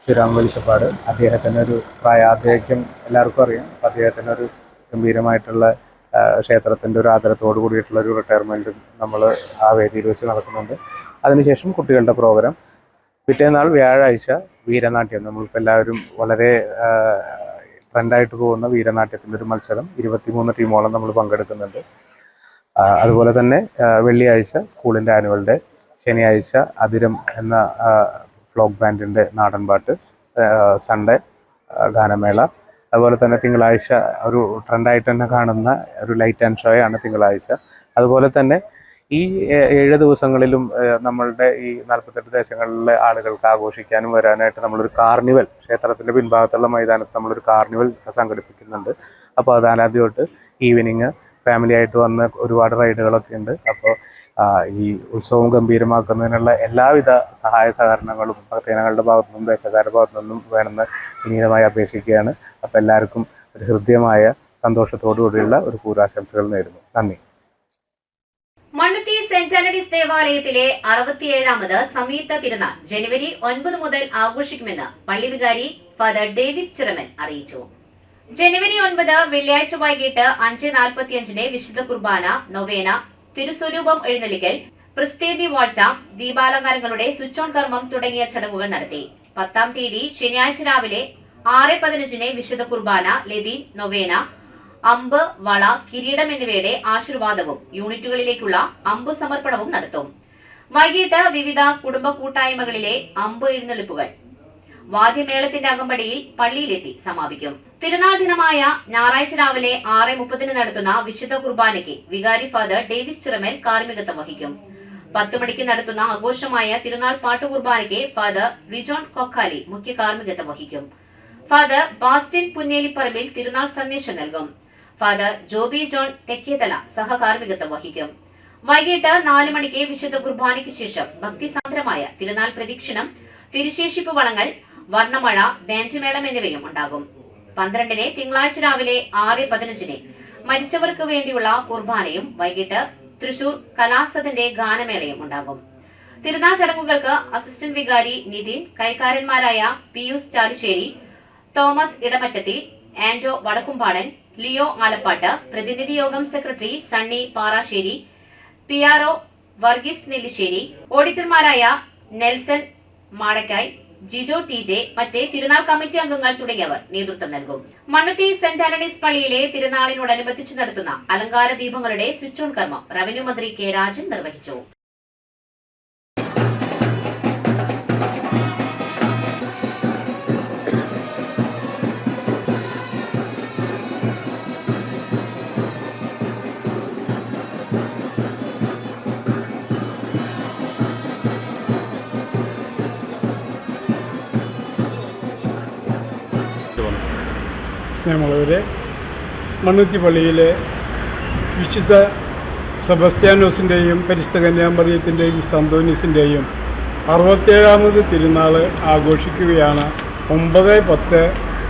ശ്രീരാം വെളിച്ചപ്പാട്, അദ്ദേഹത്തിൻ്റെ ഒരു പ്രായാധിക്യം എല്ലാവർക്കും അറിയാം. അപ്പോൾ അദ്ദേഹത്തിൻ്റെ ഒരു ഗംഭീരമായിട്ടുള്ള ക്ഷേത്രത്തിൻ്റെ ഒരു ആദരത്തോടു കൂടിയിട്ടുള്ള ഒരു റിട്ടയർമെൻറ്റ് നമ്മൾ ആ വേദിയിൽ വെച്ച് നടക്കുന്നുണ്ട്. അതിനുശേഷം കുട്ടികളുടെ പ്രോഗ്രാം, പിറ്റേന്നാൾ വ്യാഴാഴ്ച വീരനാട്യം. നമ്മളിപ്പോൾ എല്ലാവരും വളരെ ട്രെൻഡായിട്ട് പോകുന്ന വീരനാട്യത്തിൻ്റെ ഒരു മത്സരം 23 ടീമോളം നമ്മൾ പങ്കെടുക്കുന്നുണ്ട്. അതുപോലെ തന്നെ വെള്ളിയാഴ്ച സ്കൂളിൻ്റെ ആനുവൽ ഡേ, ശനിയാഴ്ച അതിരം എന്ന ഫ്ലോക്ക് ബാൻഡിൻ്റെ നാടൻപാട്ട്, സൺഡേ ഗാനമേള, അതുപോലെ തന്നെ തിങ്കളാഴ്ച ഒരു ട്രെൻഡായിട്ട് തന്നെ കാണുന്ന ഒരു ലൈറ്റ് ആൻഡ് ഷോ ആണ് തിങ്കളാഴ്ച. അതുപോലെ തന്നെ ഈ 7 ദിവസങ്ങളിലും നമ്മളുടെ ഈ 48 ദേശങ്ങളിലെ ആളുകൾക്ക് ആഘോഷിക്കാനും വരാനായിട്ട് നമ്മളൊരു കാർണിവൽ, ക്ഷേത്രത്തിൻ്റെ പിൻഭാഗത്തുള്ള മൈതാനത്ത് നമ്മളൊരു കാർണിവൽ സംഘടിപ്പിക്കുന്നുണ്ട്. അപ്പോൾ 14-ാം തീയതി തൊട്ട് ഈവനിങ് ഫാമിലി ആയിട്ട് വന്ന് ഒരുപാട് റൈഡുകളൊക്കെ ഉണ്ട്. അപ്പോൾ ഈ ഉത്സവം ഗംഭീരമാക്കുന്നതിനുള്ള എല്ലാവിധ സഹായ സഹകരണങ്ങളും ഭക്തജനങ്ങളുടെ ഭാഗത്തു നിന്നും ദേശക്കാരുടെ ഭാഗത്തു നിന്നും വേണമെന്ന് വിനീതമായി അപേക്ഷിക്കുകയാണ്. അപ്പോൾ എല്ലാവർക്കും ഒരു ഹൃദ്യമായ സന്തോഷത്തോടു കൂടിയുള്ള ഒരു പൂരാശംസകൾ നേരുന്നു. നന്ദി. മണ്ണുത്തി സെന്റ് ആന്റണീസ് ദേവാലയത്തിലെ 67ാമത് സംയുക്ത തിരുനാൾ ജനുവരി 9 മുതൽ ആഘോഷിക്കുമെന്ന് പള്ളി വികാരി ഫാദർ ഡേവിസ് ചിറമൻ അറിയിച്ചു. ജനുവരി 9 വെള്ളിയാഴ്ച വൈകിട്ട് 5:45 വിശുദ്ധ കുർബാന, നൊവേന, തിരുസ്വരൂപം എഴുന്നള്ളിക്കൽ, പ്രസ്തേതി വാഴ്ച, ദീപാലങ്കാരങ്ങളുടെ സ്വിച്ച് ഓൺ കർമ്മം തുടങ്ങിയ ചടങ്ങുകൾ നടത്തി. 10-ാം തീയതി ശനിയാഴ്ച രാവിലെ 6:15 വിശുദ്ധ കുർബാന, ലതീൻ, നൊവേന, അമ്പ്, വള, കിരീടം എന്നിവയുടെ ആശീർവാദവും യൂണിറ്റുകളിലേക്കുള്ള അമ്പ് സമർപ്പണവും നടത്തും. വൈകിട്ട് വിവിധ കുടുംബ കൂട്ടായ്മകളിലെ അമ്പ് എഴുന്നള്ളിപ്പുകൾ വാദ്യമേളത്തിന്റെ അകമ്പടിയിൽ പള്ളിയിലെത്തി സമാപിക്കും. തിരുനാൾ ദിനമായ ഞായറാഴ്ച രാവിലെ 6:30 നടത്തുന്ന വിശുദ്ധ കുർബാനയ്ക്ക് വികാരി ഫാദർ ഡേവിസ് ചിറമൽ കാർമ്മികത്വം വഹിക്കും. 10 മണിക്ക് നടത്തുന്ന ആഘോഷമായ തിരുനാൾ പാട്ടുകുർബാനയ്ക്ക് ഫാദർ റിജോൺ കൊക്കാലി മുഖ്യ കാർമ്മികത്വം വഹിക്കും. ഫാദർ ബാസ്റ്റിൻ പുന്നേലിപ്പറമ്പിൽ തിരുനാൾ സന്ദേശം നൽകും. ഫാദർ ജോബി ജോൺ തെക്കേതല സഹകാർമ്മികത്വം വഹിക്കും. വൈകിട്ട് 4 മണിക്ക് വിശുദ്ധ കുർബാനയ്ക്ക് ശേഷം ഭക്തിസാന്ദ്രമായ തിരുനാൾ പ്രദക്ഷിണം, തിരുശേഷിപ്പ് വണങ്ങൽ, വർണ്ണമഴ, ബാൻഡ് മേളം എന്നിവയും ഉണ്ടാകും. 12-ന് തിങ്കളാഴ്ച രാവിലെ 6:15 മരിച്ചവർക്ക് വേണ്ടിയുള്ള കുർബാനയും വൈകിട്ട് തൃശൂർ കലാസദന്റെ ഗാനമേളയും ഉണ്ടാകും. തിരുനാൾ ചടങ്ങുകൾക്ക് അസിസ്റ്റന്റ് വികാരി നിതിൻ, കൈക്കാരന്മാരായ പിയൂസ് ചാലിശ്ശേരി, തോമസ് ഇടമറ്റത്തിൽ, ആന്റോ വടക്കുംപാടൻ, ലിയോ ആലപ്പാട്ട്, പ്രതിനിധി യോഗം സെക്രട്ടറി സണ്ണി പാറാശ്ശേരി, PRO വർഗീസ് നെല്ലിശ്ശേരി, ഓഡിറ്റർമാരായ നെൽസൺ മാടക്കായ്, ജിജോ TJ, മറ്റേ തിരുനാൾ കമ്മിറ്റി അംഗങ്ങൾ തുടങ്ങിയവർ നേതൃത്വം നൽകും. മണ്ണുത്തി സെന്റ് ആന്റണീസ് പള്ളിയിലെ തിരുനാളിനോടനുബന്ധിച്ച് നടത്തുന്ന അലങ്കാര ദീപങ്ങളുടെ സ്വിച്ച് ഓൺ കർമ്മം റവന്യൂ മന്ത്രി കെ രാജൻ നിർവഹിച്ചു. സ്നേഹമുള്ളവരെ, മണ്ണുത്തി പള്ളിയിലെ വിശുദ്ധ സെബസ്ത്യാനോസിൻ്റെയും പരിശുദ്ധ കന്യാമറിയത്തിൻ്റെയും വിശുദ്ധ അന്തോനീസിൻ്റെയും 67ാമത് തിരുനാൾ ആഘോഷിക്കുകയാണ് 9, 10,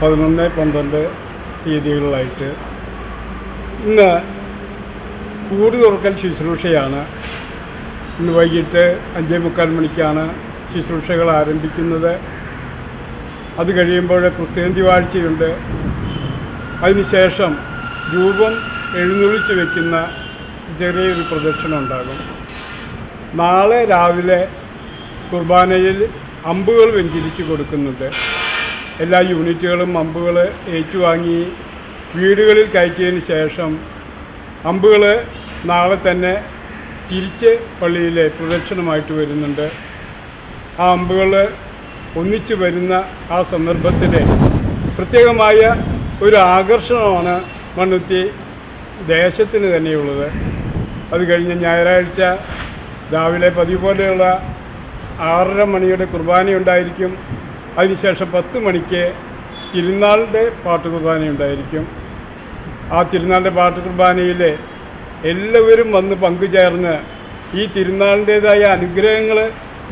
11, 12 തീയതികളിലായിട്ട്. ഇന്ന് കൂട് തുറക്കൽ ശുശ്രൂഷയാണ്. ഇന്ന് വൈകിട്ട് 5:45 മണിക്കാണ് ശുശ്രൂഷകൾ ആരംഭിക്കുന്നത്. അത് കഴിയുമ്പോൾ ക്രിസ്ത്യാന്തി വാഴ്ചയുണ്ട്. അതിനുശേഷം രൂപം എഴുന്നള്ളിച്ച് വയ്ക്കുന്ന ചെറിയൊരു പ്രദക്ഷിണം ഉണ്ടാകും. നാളെ രാവിലെ കുർബാനയിൽ അമ്പുകൾ വെഞ്ചരിച്ച് കൊടുക്കുന്നുണ്ട്. എല്ലാ യൂണിറ്റുകളും അമ്പുകൾ ഏറ്റുവാങ്ങി വീടുകളിൽ കയറ്റിയതിന് ശേഷം അമ്പുകൾ നാളെ തന്നെ തിരിച്ച് പള്ളിയിലെ പ്രദക്ഷിണമായിട്ട് വരുന്നുണ്ട്. ആ അമ്പുകൾ ഒന്നിച്ചു വരുന്ന ആ സന്ദർഭത്തിൽ പ്രത്യേകമായ ഒരു ആകർഷണമാണ് മണ്ണുത്തി ദേശത്തിന് തന്നെയുള്ളത്. അത് കഴിഞ്ഞ് ഞായറാഴ്ച രാവിലെ പതിവ് പോലെയുള്ള 6:30 മണിയുടെ കുർബാനയുണ്ടായിരിക്കും. അതിനുശേഷം 10 മണിക്ക് തിരുനാളിൻ്റെ പാട്ട് കുർബാനയുണ്ടായിരിക്കും. ആ തിരുനാളിൻ്റെ പാട്ട് കുർബാനയിൽ എല്ലാവരും വന്ന് പങ്കുചേർന്ന് ഈ തിരുനാളിൻ്റേതായ അനുഗ്രഹങ്ങൾ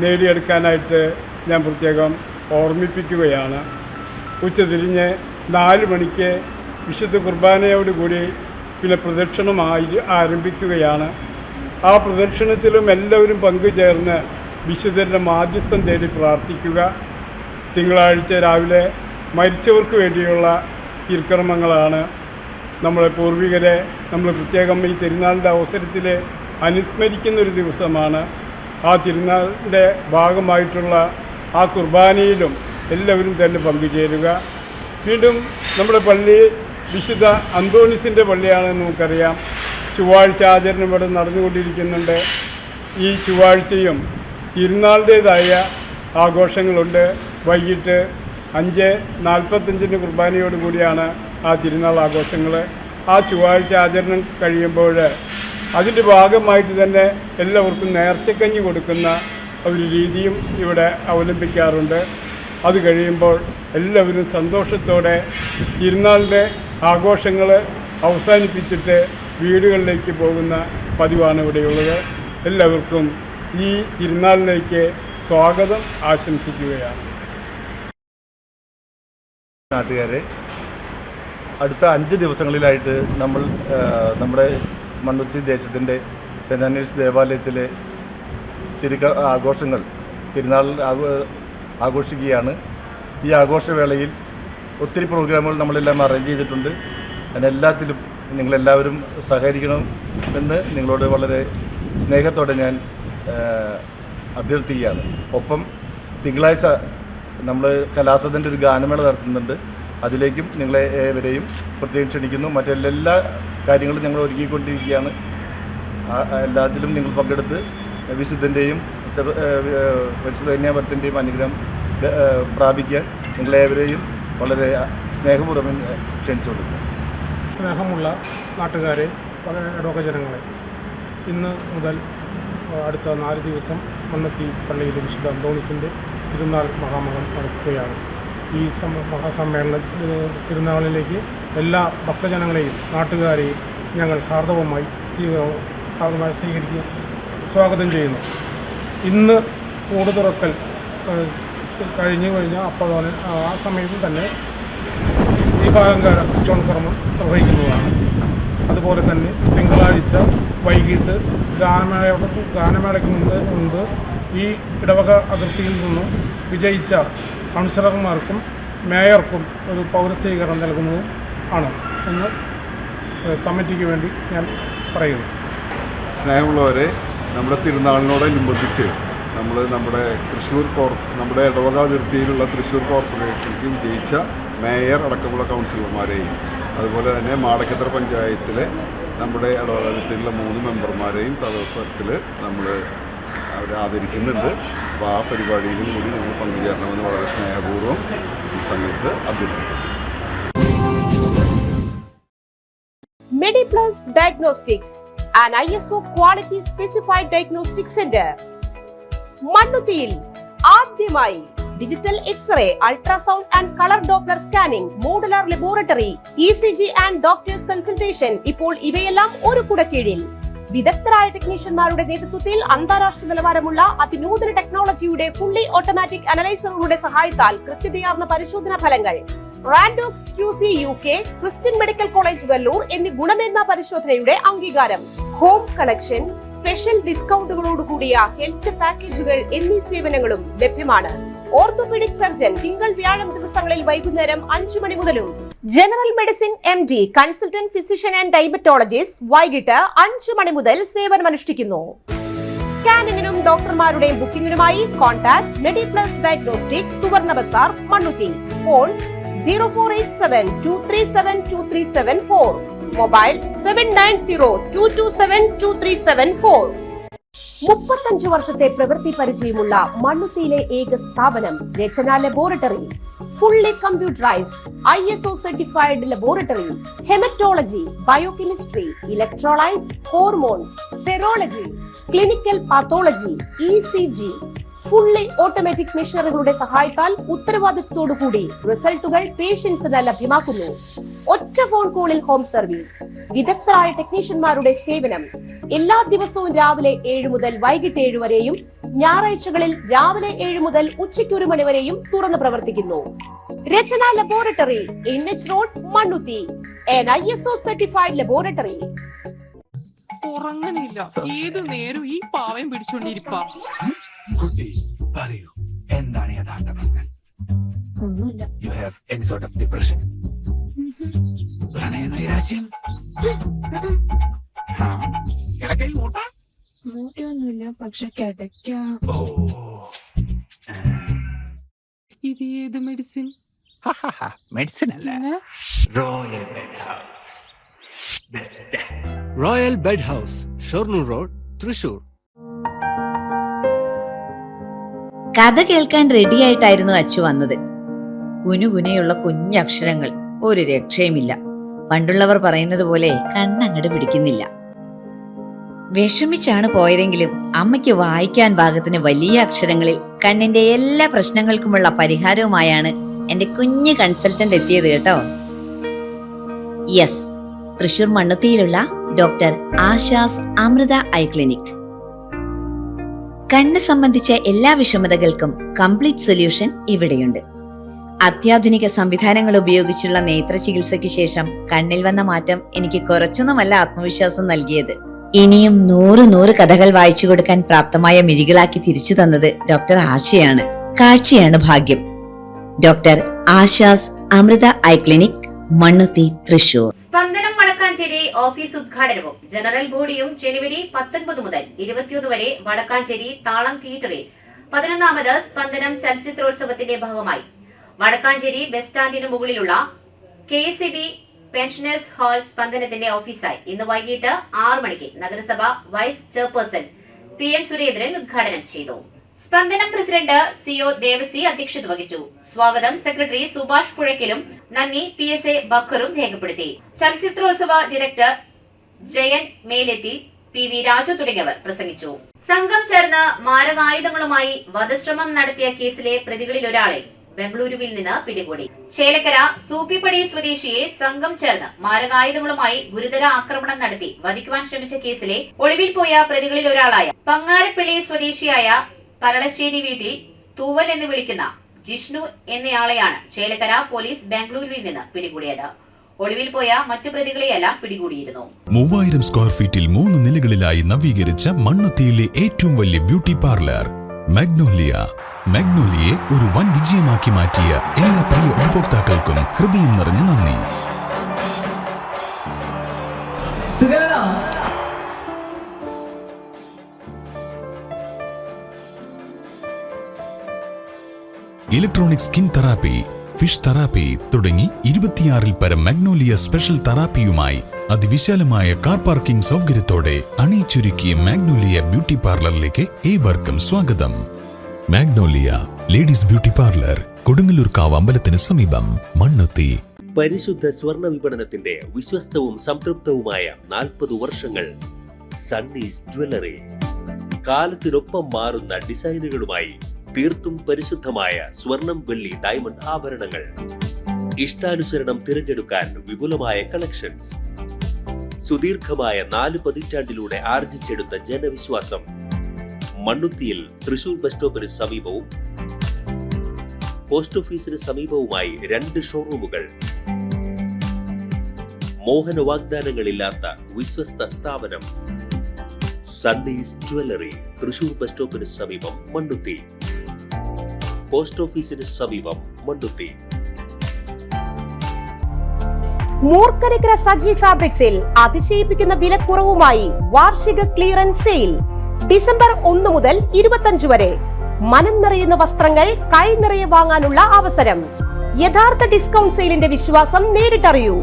നേടിയെടുക്കാനായിട്ട് ഞാൻ പ്രത്യേകം ഓർമ്മിപ്പിക്കുകയാണ്. ഉച്ചതിരിഞ്ഞ് 4 മണിക്ക് വിശുദ്ധ കുർബാനയോടുകൂടി പിന്നെ പ്രദക്ഷിണം ആരംഭിക്കുകയാണ്. ആ പ്രദക്ഷിണത്തിലും എല്ലാവരും പങ്കുചേർന്ന് വിശുദ്ധരുടെ മാധ്യസ്ഥം തേടി പ്രാർത്ഥിക്കുക. തിങ്കളാഴ്ച രാവിലെ മരിച്ചവർക്ക് വേണ്ടിയുള്ള തിരുക്കർമ്മങ്ങളാണ്. നമ്മളെ പൂർവികരെ നമ്മൾ പ്രത്യേകം ഈ തിരുനാളിൻ്റെ അവസരത്തിൽ അനുസ്മരിക്കുന്നൊരു ദിവസമാണ്. ആ തിരുനാളിൻ്റെ ഭാഗമായിട്ടുള്ള ആ കുർബാനയിലും എല്ലാവരും തന്നെ പങ്കുചേരുക. വീണ്ടും നമ്മുടെ പള്ളി വിശുദ്ധ അന്തോണീസിൻ്റെ പള്ളിയാണെന്ന് നമുക്കറിയാം. ചൊവ്വാഴ്ച ആചരണം ഇവിടെ നടന്നുകൊണ്ടിരിക്കുന്നുണ്ട്. ഈ ചൊവ്വാഴ്ചയും തിരുനാളിൻ്റേതായ ആഘോഷങ്ങളുണ്ട്. വൈകിട്ട് 5:45 കുർബാനയോടുകൂടിയാണ് ആ തിരുനാൾ ആഘോഷങ്ങൾ. ആ ചൊവ്വാഴ്ച ആചരണം കഴിയുമ്പോൾ അതിൻ്റെ ഭാഗമായിട്ട് തന്നെ എല്ലാവർക്കും നേർച്ചക്കഞ്ഞി കൊടുക്കുന്ന ഒരു രീതിയും ഇവിടെ അവലംബിക്കാറുണ്ട്. അത് കഴിയുമ്പോൾ എല്ലാവരും സന്തോഷത്തോടെ തിരുനാളിൻ്റെ ആഘോഷങ്ങൾ അവസാനിപ്പിച്ചിട്ട് വീടുകളിലേക്ക് പോകുന്ന പതിവാണ് ഇവിടെയുള്ളത്. എല്ലാവർക്കും ഈ തിരുനാളിലേക്ക് സ്വാഗതം ആശംസിക്കുകയാണ്. നാട്ടുകാരെ, അടുത്ത 5 ദിവസങ്ങളിലായിട്ട് നമ്മൾ നമ്മുടെ മണ്ണുത്തി ദേശത്തിൻ്റെ സെൻറ് ആൻഡ്രീസ് ദേവാലയത്തിലെ ആഘോഷങ്ങൾ തിരുനാൾ ആഘോഷിക്കുകയാണ്. ഈ ആഘോഷവേളയിൽ ഒത്തിരി പ്രോഗ്രാമുകൾ നമ്മളെല്ലാം അറേഞ്ച് ചെയ്തിട്ടുണ്ട്. അതിനെല്ലാത്തിലും നിങ്ങളെല്ലാവരും സഹകരിക്കണമെന്ന് നിങ്ങളോട് വളരെ സ്നേഹത്തോടെ ഞാൻ അഭ്യർത്ഥിക്കുകയാണ്. ഒപ്പം തിങ്കളാഴ്ച നമ്മൾ കലാസദൻ്റെ ഒരു ഗാനമേള നടത്തുന്നുണ്ട്. അതിലേക്കും നിങ്ങളെ ഏവരെയും പ്രത്യേകം ക്ഷണിക്കുന്നു. മറ്റെല്ലാ കാര്യങ്ങളും ഞങ്ങൾ ഒരുക്കിക്കൊണ്ടിരിക്കുകയാണ്. എല്ലാത്തിലും നിങ്ങൾ പങ്കെടുത്ത് വിശുദ്ധൻ്റെയും പരിശുദ്ധ കന്യാമറിയത്തിൻ്റെയും അനുഗ്രഹം പ്രാപിക്കാൻ നിങ്ങളേവരെയും വളരെ സ്നേഹപൂർവ്വം ക്ഷണിച്ചു കൊടുക്കുന്നു. സ്നേഹമുള്ള നാട്ടുകാരെ, ഇടവകജനങ്ങളെ, ഇന്ന് മുതൽ അടുത്ത 4 ദിവസം മണ്ണുത്തി പള്ളിയിലെ വിശുദ്ധ അന്തോണീസിൻ്റെ തിരുനാൾ മഹാമഹം നടക്കുകയാണ്. ഈ മഹാസമ്മേളന തിരുനാളിലേക്ക് എല്ലാ ഭക്തജനങ്ങളെയും നാട്ടുകാരെയും ഞങ്ങൾ ഹാർദവമായി സ്വീകരിക്കുക സ്വാഗതം ചെയ്യുന്നു. ഇന്ന് കൂട് തുറക്കൽ കഴിഞ്ഞ അപ്പോൾ ആ സമയത്ത് തന്നെ ദീപാലങ്കാര സ്വിച്ച് ഓൺ കർമ്മം നിർവഹിക്കുന്നതാണ്. അതുപോലെ തന്നെ തിങ്കളാഴ്ച വൈകിട്ട് ഗാനമേളയ്ക്ക് മുമ്പ് ഈ ഇടവക അതിർത്തിയിൽ നിന്നും വിജയിച്ച കൗൺസിലർമാർക്കും മേയർക്കും ഒരു പൗരസ്വീകരണം നൽകുന്നതും ആണ് എന്ന് കമ്മിറ്റിക്ക് വേണ്ടി ഞാൻ പറയുന്നു. സ്നേഹമുള്ളവരെ, നമ്മുടെ തിരുനാളിനോടനുബന്ധിച്ച് നമ്മുടെ നമ്മുടെ ഇടവക അതിർത്തിയിലുള്ള തൃശ്ശൂർ കോർപ്പറേഷനിലേക്ക് വിജയിച്ച മേയർ അടക്കമുള്ള കൗൺസിലർമാരെയും അതുപോലെ തന്നെ മാടക്കത്തറ പഞ്ചായത്തിലെ നമ്മുടെ ഇടവക അതിർത്തിയിലുള്ള 3 മെമ്പർമാരെയും തദവസരത്തിൽ നമ്മൾ അവരെ ആദരിക്കുന്നുണ്ട്. അപ്പോൾ ആ പരിപാടിയിലും കൂടി നിങ്ങൾ പങ്കുചേരണമെന്ന് വളരെ സ്നേഹപൂർവ്വം ഈ സമയത്ത് അഭ്യർത്ഥിക്കുന്നു. Mediplus Diagnostics, an ISO quality specified diagnostic center. മണ്ണുത്തിയിൽ ആദ്യമായി digital X-ray, ultrasound and color Doppler scanning, modular laboratory, ECG and doctor's consultation. ഇപ്പോൾ ഇവയെല്ലാം ഒരു കുടക്കീഴിൽ. വിദഗ്ധരായ ടെക്നീഷ്യന്മാരുടെ നേതൃത്വത്തിൽ അന്താരാഷ്ട്ര നിലവാരമുള്ള അതിനൂതന ടെക്നോളജിയുടെ ഫുള്ളി ഓട്ടോമാറ്റിക് അനലൈസറുകളുടെ സഹായത്താൽ കൃത്യതയാർന്ന പരിശോധനാ ഫലങ്ങൾ. റാൻഡോക്സ് QC UK, Christian medical college Vellore എന്നീ ഗുണമേന്മ പരിശോധനയുടെ അംഗീകാരം. ഹോം കണക്ഷൻ, സ്പെഷ്യൽ ഡിസ്കൗണ്ടുകളോട് കൂടിയ ഹെൽത്ത് പാക്കേജുകൾ എന്നീ സേവനങ്ങളും ലഭ്യമാണ്. ഓർത്തോപീഡിക് സർജൻ തിങ്കൾ വ്യാഴം ദിവസങ്ങളിൽ വൈകുന്നേരം 5 മണി മുതലും general medicine MD, consultant physician and diabetologist വൈകിട്ട് 5 മണി മുതൽ സേവനമനുഷ്ഠിക്കുന്നു. സ്കാനിങ്ങിനും ഡോക്ടർമാരുടെയും ബുക്കിംഗിനുമായി കോൺടാക്ട് മെഡിപ്ലസ് ഡയഗ്നോസ്റ്റിക്സ്, സുവർണ ബസാർ, മണ്ണുത്തി. Phone 0487237237 mobile 7902272374. 35 വർഷത്തെ പ്രവൃത്തി പരിചയമുള്ള മണ്ണുത്തിയിലെ ഏക സ്ഥാപനം Rachana laboratory. Fully computerised ISO certified laboratory. Haematology, biochemistry, electrolytes, hormones, serology, clinical pathology, ECG, fully automatic മെഷീനറികളുടെ സഹായത്താൽ ഉത്തരവാദിത്വത്തോടുകൂടി റിസൾട്ടുകൾ പേഷ്യൻസിന് ലഭ്യമാക്കുന്നു. ഒറ്റ ഫോൺ കോളിൽ ഹോം സർവീസ്. വിദഗ്ധരായ ടെക്നീഷ്യന്മാരുടെ സേവനം. എല്ലാ ദിവസവും രാവിലെ 7 മുതൽ വൈകിട്ട് 7 വരെയും ഞായറാഴ്ചകളിൽ രാവിലെ 7 മുതൽ ഉച്ചയ്ക്ക് 1 മണി വരെയും തുറന്നു പ്രവർത്തിക്കുന്നു. Rachana laboratory, NH road, Mannuthy. ISO certified laboratory. ഉറങ്ങണില്ല, ഏതു നേരം ഈ പാവം പിടിച്ചോണ്ടിരിപ്പാ. കുട്ടി പറയൂ, എന്താണ് യഥാർത്ഥ പ്രശ്നം? ഒന്നുമില്ല. You have any sort of depression, പ്രണയ നൈരാശ്യം? മൂട്ടയൊന്നുമില്ല, പക്ഷെ കിടക്കാം. ഇത് ഏത് മെഡിസിൻ? മെഡിസിൻ അല്ല, royal bed house. Royal bed house, Shoranur road, Thrissur. കഥ കേൾക്കാൻ റെഡിയായിട്ടായിരുന്നു അച്ചു വന്നത്. കുനുകുനയുള്ള കുഞ്ഞക്ഷരങ്ങൾ, ഒരു രക്ഷയുമില്ല. പണ്ടുള്ളവർ പറയുന്നത് പോലെ കണ്ണങ്ങട് പിടിക്കുന്നില്ല. വിഷമിച്ചാണ് പോയതെങ്കിലും അമ്മയ്ക്ക് വായിക്കാൻ പാകത്തിന് വലിയ അക്ഷരങ്ങളിൽ കണ്ണിന്റെ എല്ലാ പ്രശ്നങ്ങൾക്കുമുള്ള പരിഹാരവുമായാണ് എന്റെ കുഞ്ഞു കൺസൾട്ടന്റ് എത്തിയത് കേട്ടോ. യെസ്, തൃശൂർ മണ്ണുത്തിയിലുള്ള doctor Asha's Amrita eye clinic. കണ്ണ് സംബന്ധിച്ച എല്ലാ വിഷമതകൾക്കും കംപ്ലീറ്റ് സൊല്യൂഷൻ ഇവിടെയുണ്ട്. അത്യാധുനിക സംവിധാനങ്ങൾ ഉപയോഗിച്ചുള്ള നേത്ര ചികിത്സയ്ക്ക് ശേഷം കണ്ണിൽ വന്ന മാറ്റം എനിക്ക് കുറച്ചൊന്നുമല്ല ആത്മവിശ്വാസം നൽകിയത്. ഇനിയും 100 കഥകൾ വായിച്ചു കൊടുക്കാൻ പ്രാപ്തമായ മിഴികളാക്കി തിരിച്ചു തന്നത് ഡോക്ടർ ആശയാണ്. കാഴ്ചയാണ് ഭാഗ്യം. Doctor Asha's Amrita eye clinic, Mannuthy, Thrissur. Spandanam Vadakkanchery office ഉദ്ഘാടനവും ജനറൽ ബോഡിയും ജനുവരി 19 മുതൽ 21 വരെ വടക്കാഞ്ചേരി താളം തിയേറ്ററിൽ 11ാമത് സ്പന്ദനം ചലച്ചിത്രോത്സവത്തിന്റെ ഭാഗമായി വടക്കാഞ്ചേരി ബസ് സ്റ്റാൻഡിന് മുകളിലുള്ള KCB പെൻഷനേഴ്സ് ഹാൾ സ്പന്ദനത്തിന്റെ ഓഫീസായി ഇന്ന് വൈകിട്ട് 6 മണിക്ക് നഗരസഭ വൈസ് ചെയർപേഴ്സൺ PN സുരേന്ദ്രൻ ഉദ്ഘാടനം ചെയ്തു. സ്പന്ദനം പ്രസിഡന്റ് CO ദേവസി അധ്യക്ഷത വഹിച്ചു. സ്വാഗതം സെക്രട്ടറി സുഭാഷ് പുഴയ്ക്കലും നന്ദി PSA ബക്കറും രേഖപ്പെടുത്തി. ചലച്ചിത്രോത്സവ ഡയറക്ടർ ജയൻ മേലെത്തി, PV രാജു തുടങ്ങിയവർ പ്രസംഗിച്ചു. സംഘം ചേർന്ന് മാരകായുധങ്ങളുമായി വധശ്രമം നടത്തിയ കേസിലെ പ്രതികളിൽ ഒരാളെ ബംഗളൂരുവിൽ നിന്ന് പിടികൂടി. ചേലക്കര സൂപ്പിപ്പടി സ്വദേശിയെ സംഘം ചേർന്ന് മാരകായുധങ്ങളുമായി ഗുരുതര ആക്രമണം നടത്തി വധിക്കുവാൻ ശ്രമിച്ച കേസിലെ ഒളിവിൽ പോയ പ്രതികളിൽ ഒരാളായ പങ്ങാരപ്പള്ളി സ്വദേശിയായ പരളശ്ശേരി വീട്ടിൽ തൂവൽ എന്ന് വിളിക്കുന്ന ജിഷ്ണു എന്നയാളെയാണ് ചേലക്കര പോലീസ് ബംഗളൂരുവിൽ നിന്ന് പിടികൂടിയത്. ഒളിവിൽ പോയ മറ്റു പ്രതികളെയെല്ലാം പിടികൂടിയിരുന്നു. 3000 സ്ക്വയർ ഫീറ്റിൽ 3 നിലകളിലായി നവീകരിച്ച മണ്ണുത്തിയിലെ ഏറ്റവും വലിയ ബ്യൂട്ടി പാർലർ മാഗ്നോലിയ. മാഗ്നോലിയെ ഒരു വൻ വിജയമാക്കി മാറ്റിയ എല്ലാ പ്രിയ ഉപഭോക്താക്കൾക്കും ഹൃദയം നിറഞ്ഞ നന്ദി. Electronic skin therapy, fish therapy തുടങ്ങി 26ൽ പരം മാഗ്നോലിയ സ്പെഷ്യൽ തെറാപ്പിയുമായി അതിവിശാലമായ കാർ പാർക്കിംഗ് സൗകര്യത്തോടെ അണിയിച്ചൊരുക്കിയ മാഗ്നോലിയ ബ്യൂട്ടി പാർലറിലേക്ക് ഏവർക്കും സ്വാഗതം. മാഗ്നോലിയ ലേഡീസ് ബ്യൂട്ടി പാർലർ, കൊടുങ്ങല്ലൂർക്കാവ് അമ്പലത്തിന് സമീപം, മണ്ണുത്തി. പരിശുദ്ധ സ്വർണ്ണ വിപണനത്തിന്റെ വിശ്വസ്തവും സംതൃപ്തവുമായ 40 വർഷങ്ങൾ. സണ്ണീസ് ജ്വല്ലറി കാലത്തിനൊപ്പം മാറുന്ന ഡിസൈനുകളുമായി തീർത്തും പരിശുദ്ധമായ സ്വർണം, വെള്ളി, ഡയമണ്ട് ആഭരണങ്ങൾ. ഇഷ്ടാനുസരണം തിരഞ്ഞെടുക്കാൻ വിപുലമായ കളക്ഷൻസ്. സുദീർഘമായ 4 പതിറ്റാണ്ടിലൂടെ ആർജിച്ചെടുത്ത ജനവിശ്വാസം. മണ്ണുത്തിയിൽ തൃശൂർ ബസ് സ്റ്റോപ്പിന് സമീപവും പോസ്റ്റ് ഓഫീസിന് സമീപവുമായി 2 ഷോറൂമുകൾ. മോഹന വാഗ്ദാനങ്ങളില്ലാത്ത വിശ്വസ്ത സ്ഥാപനം. സണ്ണീസ് ജ്വല്ലറി, തൃശൂർ ബസ് സ്റ്റോപ്പിന് സമീപം മണ്ണുത്തി, പോസ്റ്റ് ഓഫീസിന് സമീപം മണ്ണുത്തി. മൂർക്കരക്കര സജി ഫാബ്രിക്സിൽ അതിശയിപ്പിക്കുന്ന വിലക്കുറവുമായി വാർഷിക ക്ലിയറൻസ് സെയിൽ ഡിസംബർ 1 മുതൽ 25 വരെ. മനം നിറയുന്ന വസ്ത്രങ്ങൾ കൈ നിറയെ വാങ്ങാനുള്ള അവസരം. യഥാർത്ഥ ഡിസ്കൗണ്ട് സെയിലിന്റെ വിശ്വാസം നേരിട്ടറിയൂ.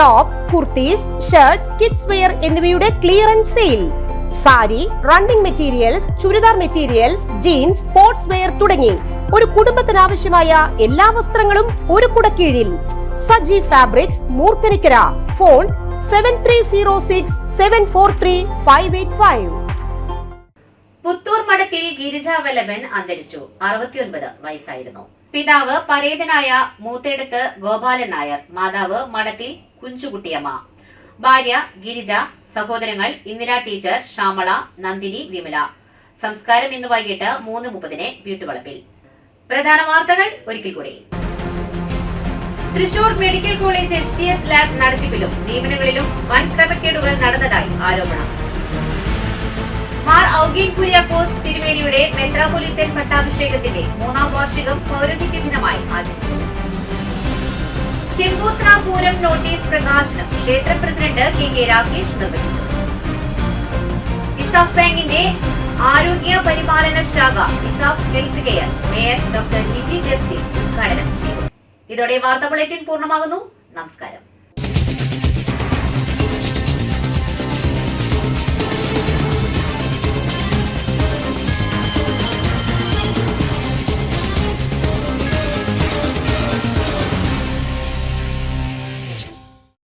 Top, kurtis, shirt, kids wear എന്നിവയുടെ clearance sale. Sari, running materials, churidar materials, jeans, sports wear തുടങ്ങി ഒരു കുടുംബത്തിന് ആവശ്യമായ എല്ലാ വസ്ത്രങ്ങളും ഒരു കുടക്കീഴിൽ. സജി ഫാബ്രിക്സ്, മൂർക്കനിക്കര. ഫോൺ 7306743585. പുത്തൂർ മഠത്തിൽ ഗിരിജാവല്ലഭൻ അന്തരിച്ചു. 69 വയസ്സായിരുന്നു. പിതാവ് പരേതനായ മൂത്തേടത്ത് ഗോപാലൻ നായർ, മാതാവ് മഠത്തിൽ കുഞ്ചുകുട്ടിയമ്മ, ഭാര്യ ഗിരിജ, സഹോദരങ്ങൾ ഇന്ദിര ടീച്ചർ, ശ്യാമള, നന്ദിനി, വിമല. സംസ്കാരം ഇന്ന് വൈകിട്ട് 3:30 വീട്ടുവളപ്പിൽ. പ്രധാന വാർത്തകൾ ഒരിക്കൽ കൂടി. Thrissur medical college HTS lab നടത്തിപ്പിലും നിയമനങ്ങളിലും വൻ ക്രമക്കേടുകൾ നടന്നതായി ആരോപണം. മാർ ഔഗീൻ കുര്യാക്കോസ് തിരുമേനിയുടെ മെത്രാപ്പൊലീത്തൻ പട്ടാഭിഷേകത്തിന്റെ 3ാം വാർഷികം പൗരോഹിത്യ ദിനമായി ആചരിച്ചു. ചെമ്പൂത്ര പൂരം നോട്ടീസ് പ്രകാശനം ക്ഷേത്ര പ്രസിഡന്റ് KK രാകേഷ് നിർവഹിച്ചു. ഇസാഫ് ബാങ്കിന്റെ ആരോഗ്യ പരിപാലന ശാഖ ESAF health care mayor doctor Jiji Justin ഉദ്ഘാടനം ചെയ്തു. ഇതോടെ വാർത്താ ബുള്ളറ്റിൻ പൂർണ്ണമാകുന്നു. നമസ്കാരം.